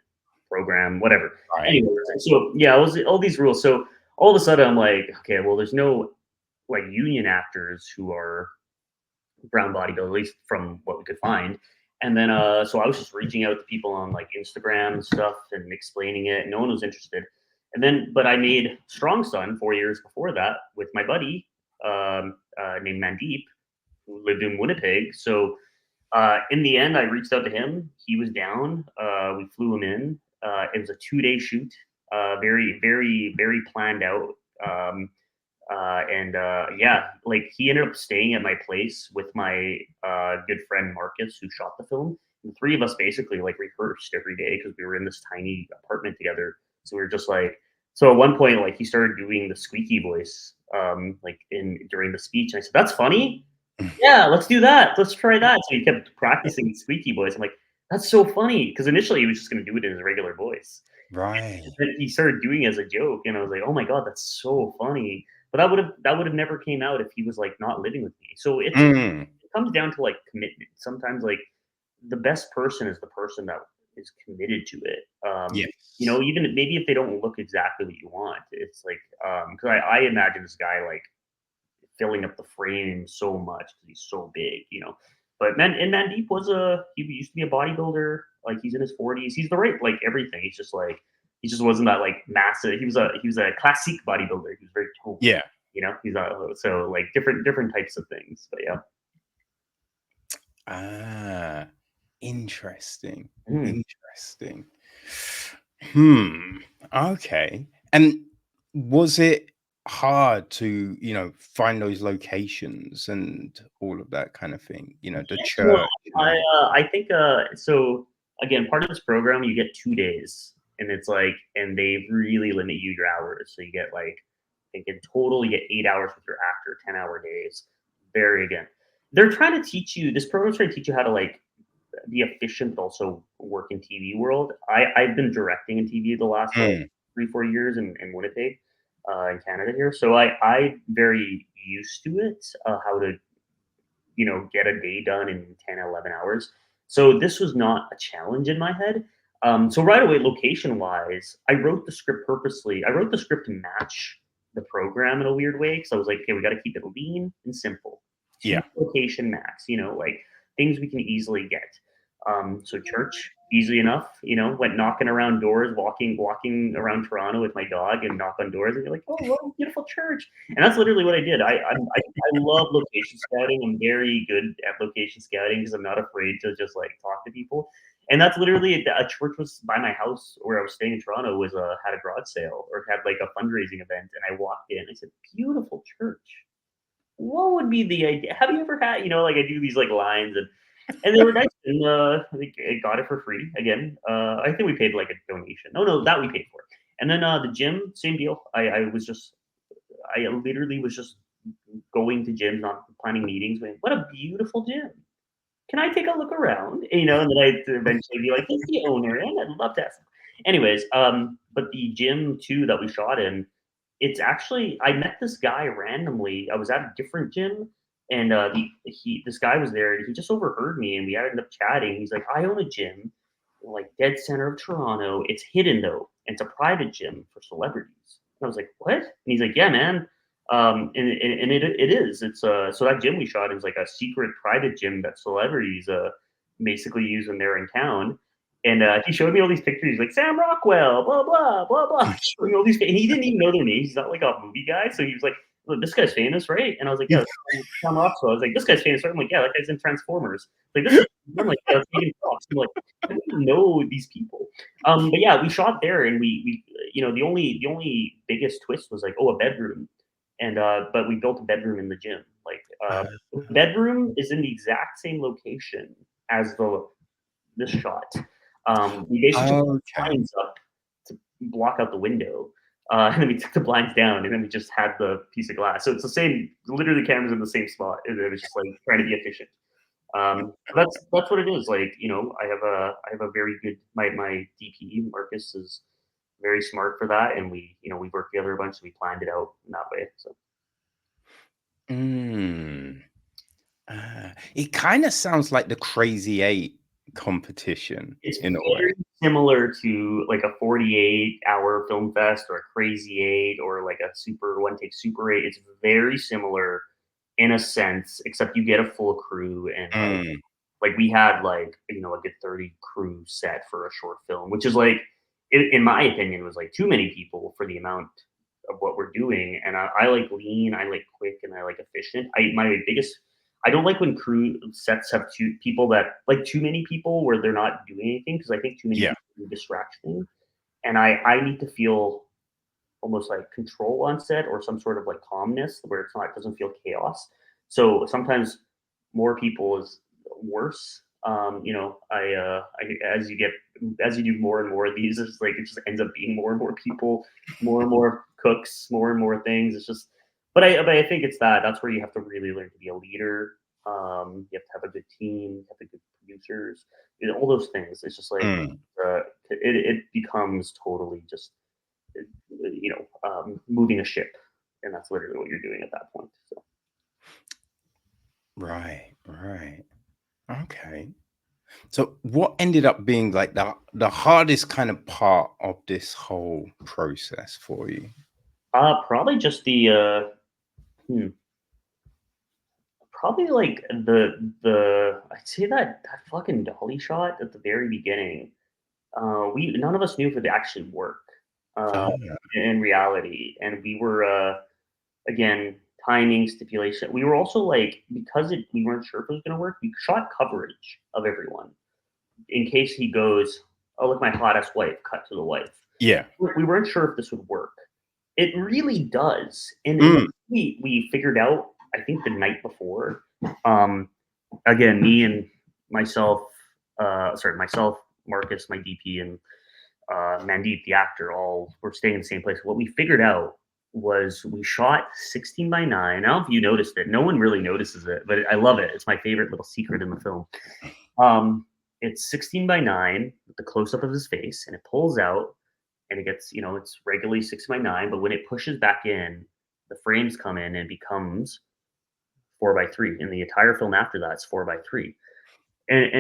program, whatever. right. Anyway, so yeah, it was all these rules. So all of a sudden I'm like, okay, well, there's no like union actors who are brown bodybuilder, at least from what we could find. And then, so I was just reaching out to people on like Instagram and stuff and explaining it. No one was interested. And then, but I made Strong Son 4 years before that with my buddy named Mandeep, who lived in Winnipeg. So in the end, I reached out to him. He was down. We flew him in. It was a 2-day shoot. very, very, very planned out. Yeah, like he ended up staying at my place with my good friend Marcus, who shot the film. The three of us basically like rehearsed every day because we were in this tiny apartment together. So we were just like, so at one point, like he started doing the squeaky voice, like in during the speech. And I said, "That's funny. Yeah, let's do that. Let's try that." So he kept practicing squeaky voice. I'm like, "That's so funny," because initially he was just going to do it in his regular voice. Right. Then he started doing it as a joke, and I was like, "Oh my god, that's so funny." But that would have never came out if he was like not living with me. So Mm. it comes down to like commitment. Sometimes like the best person is the person that is committed to it. Yes. Even maybe if they don't look exactly what you want, it's like because I imagine this guy like filling up the frame so much because he's so big. But Mandeep he used to be a bodybuilder. Like he's in his 40s. He's the right like everything. He's just like he just wasn't that like massive. He was a classic bodybuilder. He was very toned. Yeah. He's so like different types of things. But yeah. Ah, interesting. Mhm. Interesting. Hmm. Okay. And was it hard to, find those locations and all of that kind of thing? The No, church and I think so. Again, part of this program, you get 2 days, and it's like, and they really limit you your hours. So you get like, I think in total, you get 8 hours with your actor, 10-hour days. Again, they're trying to teach you. This program's trying to teach you how to like be efficient, but also work in TV world. I've been directing in TV the last like Mm, 3-4 years in Winnipeg, in Canada here. So I'm very used to it. How to get a day done in 10, 11 hours. So this was not a challenge in my head. So right away, location wise, I wrote the script purposely. I wrote the script to match the program in a weird way. So I was like, okay, we got to keep it lean and simple. Two yeah. location max, like things we can easily get. So church, easy enough. Went knocking around doors, walking around Toronto with my dog and knock on doors and be like, oh, what a beautiful church. And that's literally what I did. I love location scouting. I'm very good at location scouting because I'm not afraid to just like talk to people. And that's literally a church was by my house where I was staying in Toronto was had a garage sale or had like a fundraising event. And I walked in. I said, beautiful church. What would be the idea? Have you ever had, like I do these like lines and they were nice. And I think I got it for free again. I think we paid like a donation. No, that we paid for. And then the gym, same deal. I literally was just going to gyms, not planning meetings. Going, what a beautiful gym. Can I take a look around? And then I'd eventually be like, "This is the owner, and I'd love to ask." Anyways, but the gym too that we shot in, it's actually I met this guy randomly. I was at a different gym, and this guy was there, and he just overheard me, and we ended up chatting. He's like, "I own a gym, like dead center of Toronto. It's hidden though. And it's a private gym for celebrities." And I was like, "What?" And he's like, "Yeah, man." And it is. It's so that gym we shot is like a secret private gym that celebrities basically use when they're in town. And he showed me all these pictures. He's like Sam Rockwell, blah blah blah blah. Showing me all these, and he didn't even know their names. He's not like a movie guy, so he was like, "Look, this guy's famous, right?" And I was like, "Yeah, Sam Rockwell." I was like, "This guy's famous, right?" I'm like, "Yeah, that guy's in Transformers." Like this is. I'm like, "Yeah, that's Megan Fox." I'm like, "I don't even know these people." But yeah, we shot there, and we the only biggest twist was like, oh, a bedroom, and but we built a bedroom in the gym. Like the bedroom is in the exact same location as this shot. We basically took the Okay. blinds up to block out the window. And then we took the blinds down, and then we just had the piece of glass. So it's the same, literally, the cameras in the same spot. And it was just like trying to be efficient. That's what it is. Like I have a very good my DP Marcus is very smart for that, and we worked together a bunch, so we planned it out in that way. So Mm. It kinda sounds like the Crazy 8 competition it's in a way. very similar to like a 48-hour film fest or a Crazy Eight or like a Super One Take Super Eight. It's very similar in a sense, except you get a full crew and Mm, like we had like a good 30 crew set for a short film, which is like in my opinion was like too many people for the amount of what we're doing. And I like lean, I like quick, and I like efficient. I don't like when crew sets have two people that like too many people where they're not doing anything because I think too many yeah. people can distract things. and I need to feel almost like control on set or some sort of like calmness where it's not, it doesn't feel chaos. So sometimes more people is worse. As you get, as you do more and more of these, it's like it just ends up being more and more people, more and more cooks, more and more things. It's just, but I think it's that's where you have to really learn to be a leader. You have to have a good team, you have to have good producers, all those things. It's just like Mm, it becomes totally just moving a ship, and that's literally what you're doing at that point. So right, right. Okay. So what ended up being like the hardest kind of part of this whole process for you? probably just the hmm, probably like the I'd say that fucking dolly shot at the very beginning. We None of us knew if it actually work uh, Ah, in reality, and we were again, timing, stipulation. We were also like, because we weren't sure if it was going to work, we shot coverage of everyone in case he goes, "Oh, look, my hottest wife," cut to the wife. yeah. We weren't sure if this would work. It really does. And Mm, we figured out, I think the night before, um, again, me and myself, myself, Marcus, my DP, and Mandeep, the actor, all were staying in the same place. What we figured out was we shot 16 by 9. I don't know if you noticed it. No one really notices it, but I love it. It's my favorite little secret in the film. Um, it's 16 by 9 with the close up of his face, and it pulls out, and it gets, it's regularly 6 by 9, but when it pushes back in, the frames come in and it becomes 4 by 3. And the entire film after that is 4 by 3. And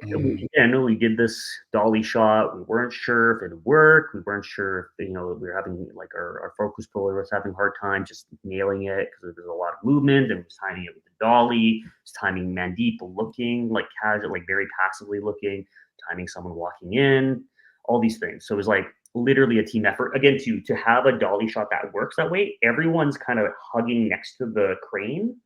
mm, we did this dolly shot. We weren't sure if it'd work. We weren't sure if, we were having like our focus puller was having a hard time just nailing it because there was a lot of movement, and was timing it with the dolly, was timing Mandeep looking like casual, like very passively looking, timing someone walking in, all these things. So it was like literally a team effort. Again, to have a dolly shot that works that way, everyone's kind of hugging next to the crane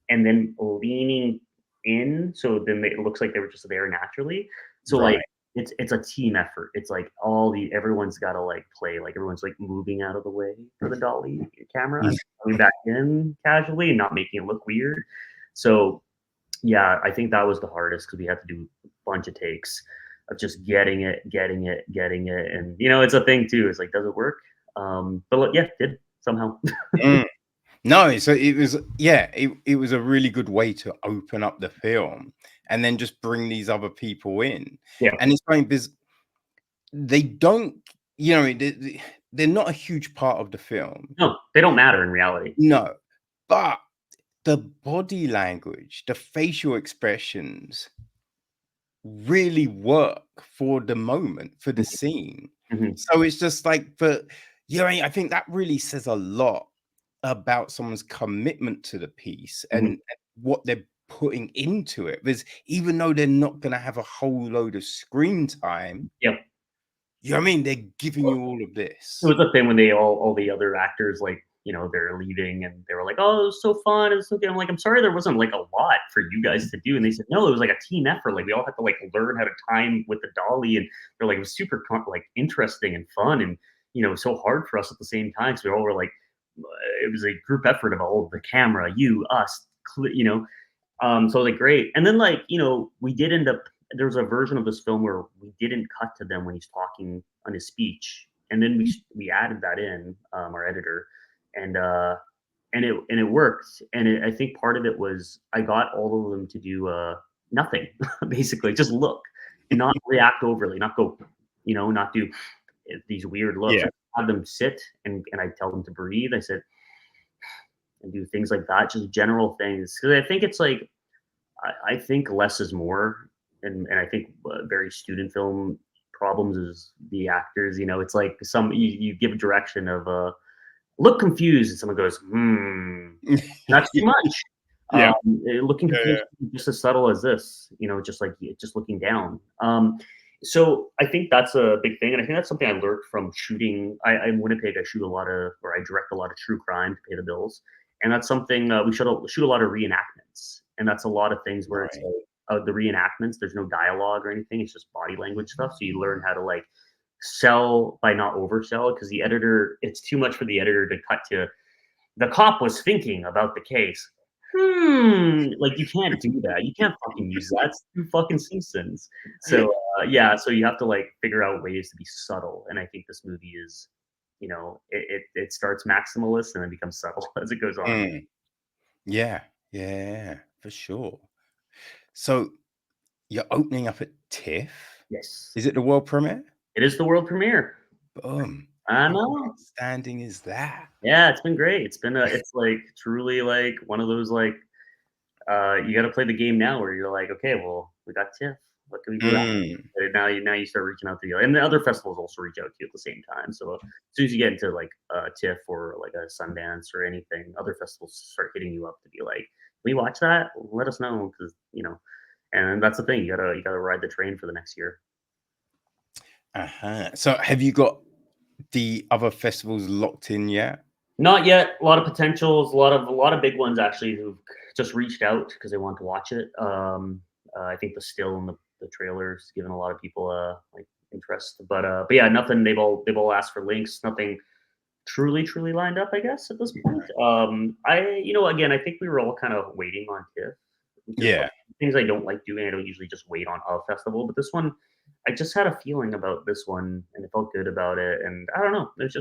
and then leaning in, so then it looks like they were just there naturally. So like right. it's a team effort. It's like everyone's got to like play, like everyone's like moving out of the way for the dolly camera and coming back in casually and not making it look weird. So yeah, I think that was the hardest because we had to do a bunch of takes of just getting it, and it's a thing too. It's like, does it work? But yeah, it did somehow. Mm. No, so it was yeah, it was a really good way to open up the film and then just bring these other people in. Yeah, And it's funny because they don't, you know, they're not a huge part of the film. no, they don't matter in reality. No, but the body language, the facial expressions really work for the moment, for the scene. Mhm. So it's just like, but yeah, I think that really says a lot about someone's commitment to the piece Mhm. and what they're putting into it. Because even though they're not going to have a whole load of screen time, Yep. you know what I mean? They're giving you all of It this. was a thing when all the other actors, like, they're leaving and they were like, "Oh, it was so fun. It was so good." I'm like, "I'm sorry there wasn't, like, a lot for you guys to do." And they said, "No, it was like a team effort. Like, we all had to, like, learn how to time with the dolly." And they're like, "It was super like, interesting and fun and, so hard for us at the same time." So we all were like, it was a group effort of all the camera, you, us, so like great. And then like, we did end up there was a version of this film where we didn't cut to them when he's talking on his speech. And then we added that in, our editor, and it worked. And I think part of it was I got all of them to do nothing, basically, just look and not react overly, not go, not do these weird looks. Yeah. I have them sit, and I tell them to breathe. I said, and do things like that, just general things. Because I think it's like I think less is more, and I think very student film problems is the actors. It's like you give a direction of look confused, and someone goes that's too much. Yeah. Looking Yeah. confused can be just as subtle as this, just like just looking down. So I think that's a big thing, and I think that's something I learned from shooting. In Winnipeg, I shoot a lot of, or I direct a lot of true crime to pay the bills, and that's something we shoot a lot of reenactments, and that's a lot of things where it's Right. like the reenactments. There's no dialogue or anything; it's just body language stuff. So you learn how to like sell by not oversell because the editor, it's too much for the editor to cut to the cop was thinking about the case. Like you can't do that. You can't fucking use that. It's too fucking Simpsons. So yeah, so you have to like figure out ways to be subtle. And I think this movie is, it starts maximalist and then becomes subtle as it goes on. Mm. Yeah, yeah, for sure. So you're opening up at TIFF. Yes, Is it the world premiere? it is the world premiere. Boom. I How know. outstanding is that? Yeah, it's been great. It's like truly like one of those like you got to play the game now where you're like, okay, well, we got TIFF. What can we do? Mm. Now you start reaching out to you, and the other festivals also reach out to you at the same time. So as soon as you get into like TIFF or like a Sundance or anything, other festivals start hitting you up to be like, "Can we watch that? Let us know," because and that's the thing. You gotta ride the train for the next year. Uh-huh. So have you got the other festivals locked in yet? Not yet. A lot of potentials. A lot of big ones actually who've just reached out because they want to watch it. I think the still and the trailers given a lot of people like interest, but yeah, nothing. They've all asked for links. Nothing truly lined up. I guess at this point. Again, I think we were all kind of waiting on TIFF. Just like Yeah. things I don't like doing. I don't usually just wait on a festival, but this one, I just had a feeling about this one, and I felt good about it. And I don't know. There's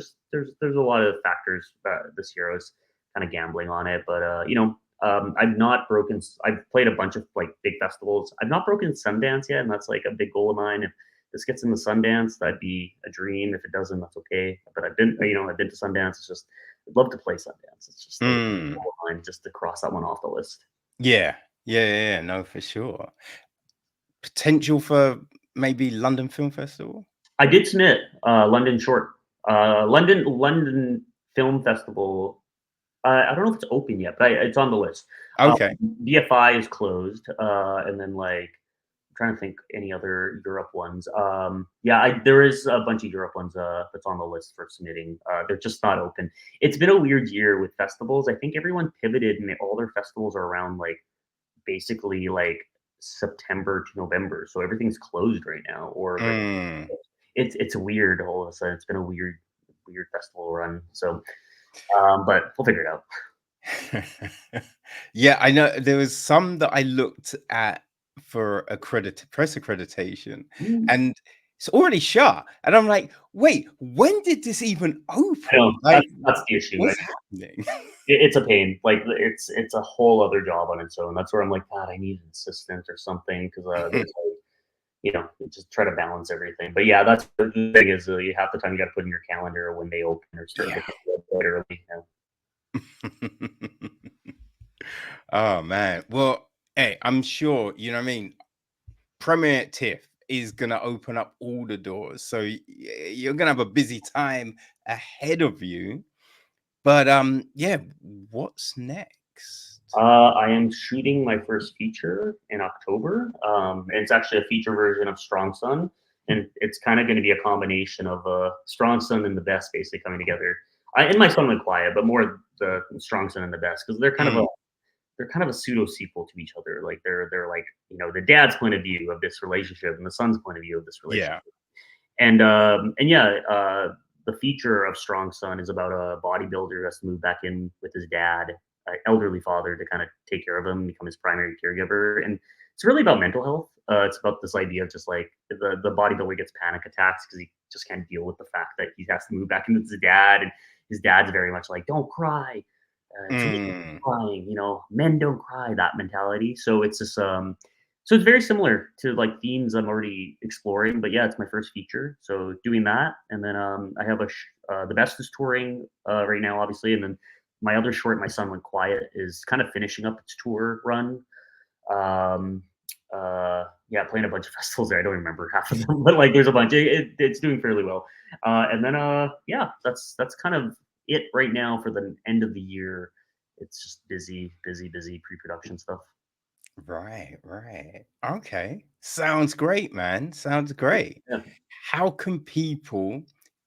a lot of factors this year. I was kind of gambling on it, but I've not broken. I've played a bunch of like big festivals. I've not broken Sundance yet, and that's like a big goal of mine. If this gets in the Sundance, that'd be a dream. If it doesn't, that's okay. But I've been to Sundance. It's just I'd love to play Sundance. It's just like a Mm. goal of mine just to cross that one off the list. Yeah. Yeah, no, for sure. Potential for maybe London Film Festival? I did submit London Short, London Film Festival. I don't know if it's open yet, but it's on the list. Okay. BFI is closed, and then like I'm trying to think any other Europe ones. Yeah, there is a bunch of Europe ones that's on the list for submitting. They're just not open. It's been a weird year with festivals. I think everyone pivoted, and all their festivals are around like basically like September to November, so everything's closed right now, or they're Mm. it's weird all of a sudden. It's been a weird festival run. So, but we'll figure it out. Yeah, I know there was some that I looked at for press accreditation, Mm. and it's already shut. And I'm like, wait, when did this even I know open? Like, that's the issue. what's happening? It's a pain. Like it's a whole other job on its own. That's where I'm like, God, I need an assistant or something because there's like, just try to balance everything. But yeah, that's the thing is you half the time you got to put in your calendar when they open or start Yeah. looking at it early. Oh man. Well, hey, I'm sure, you know what I mean? Premiere at TIFF is gonna open up all the doors. So you're gonna have a busy time ahead of you. But yeah, what's next? I am shooting my first feature in October. It's actually a feature version of Strong Son, and it's kind of going to be a combination of Strong Son and the Best basically coming together. And my son went quiet, but more the Strong Son and the Best because Mm, they're kind of a pseudo sequel to each other. Like they're like the dad's point of view of this relationship and the son's point of view of this relationship. yeah. And yeah, the feature of Strong Son is about a bodybuilder who has to move back in with his dad, elderly father, to kind of take care of him, become his primary caregiver, and it's really about mental health. It's about this idea of just like the bodybuilder gets panic attacks because he just can't deal with the fact that he has to move back in with his dad, and his dad's very much like, "Don't cry, it's me Mm, crying," men don't cry, that mentality. So it's very similar to like themes I'm already exploring, but yeah, it's my first feature. So doing that, and then I have the best is touring right now, obviously, and then my other short, my son went quiet, is kind of finishing up its tour run. Um, yeah, playing a bunch of festivals there. I don't remember half of them, but like there's a bunch. It's doing fairly well. And then yeah, that's kind of it right now for the end of the year. It's just busy pre-production stuff. right, right. Okay. Sounds great, man. Sounds great. Yeah. How can people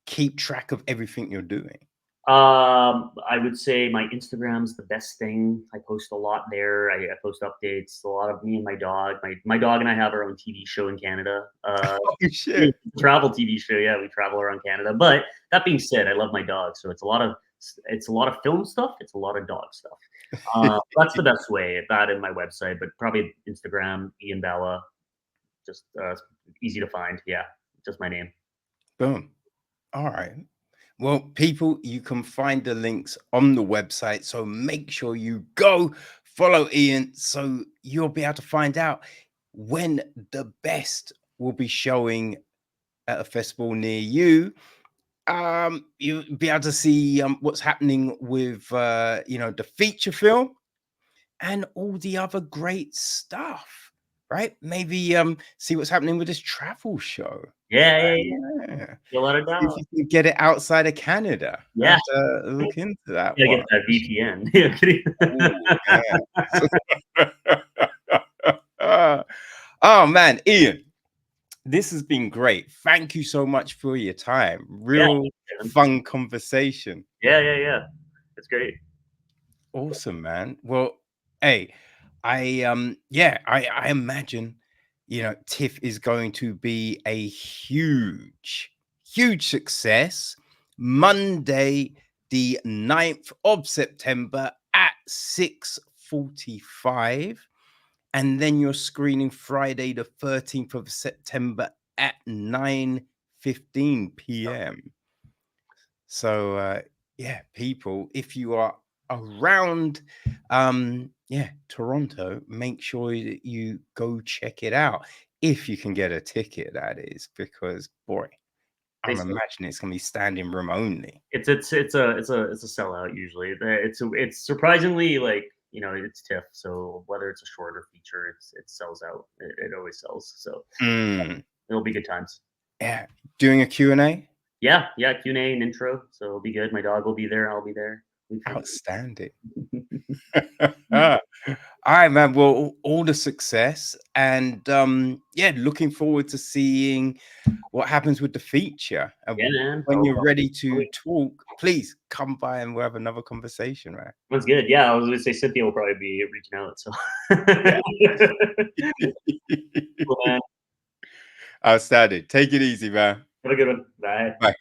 keep track of everything you're doing? I would say my Instagram's the best thing. I post a lot there. I post updates. A lot of me and my dog. My dog and I have our own TV show in Canada. Oh, Yeah, shit. travel TV show. Yeah, we travel around Canada. But that being said, I love my dog, so it's a lot of film stuff. It's a lot of dog stuff. That's the best way. That and my website, but probably Instagram, Ian Bawa. Just easy to find. Yeah, just my name. Boom. All right. Well, people, you can find the links on the website. So make sure you go follow Ian so you'll be able to find out when the best will be showing at a festival near you. You'll be able to see what's happening with the feature film and all the other great stuff. Right? Maybe see what's happening with this travel show. Yeah, yeah, yeah. Yeah. You'll let it See if down. you can get it outside of Canada. I Yeah, have to look into that gotta get one. that VPN. Yeah, kidding. Oh, yeah. Oh, man, Ian, this has been great. Thank you so much for your time. Yeah, Real man. fun conversation. Yeah, yeah, yeah. It's great. Awesome, man. Well, hey, I imagine, TIFF is going to be a huge, huge success. Monday, the 9th of September at 6:45. And then you're screening Friday, the 13th of September at 9:15 p.m. So yeah, people, if you are around Toronto, make sure that you go check it out. If you can get a ticket, that is, because boy, They I'm say imagining it's gonna be standing room only. it's a sellout usually. It's surprisingly like, it's TIFF, so whether it's a short or feature, it sells out. It always sells. So Mm, it'll be good times. yeah. Doing a Q&A? Yeah, yeah, Q&A and intro, so it'll be good. My dog will be there. I'll be there. Outstanding. All right, man. Well, all the success, and yeah, looking forward to seeing what happens with the feature. And Yeah, man. when you're ready I'll to be talk, please come by and we'll have another conversation, right? Sounds good. Yeah, I was gonna say Cynthia will probably be reaching out, so Yeah. cool, man. Outstanding. Take it easy, man. Have a good one. Bye. Bye.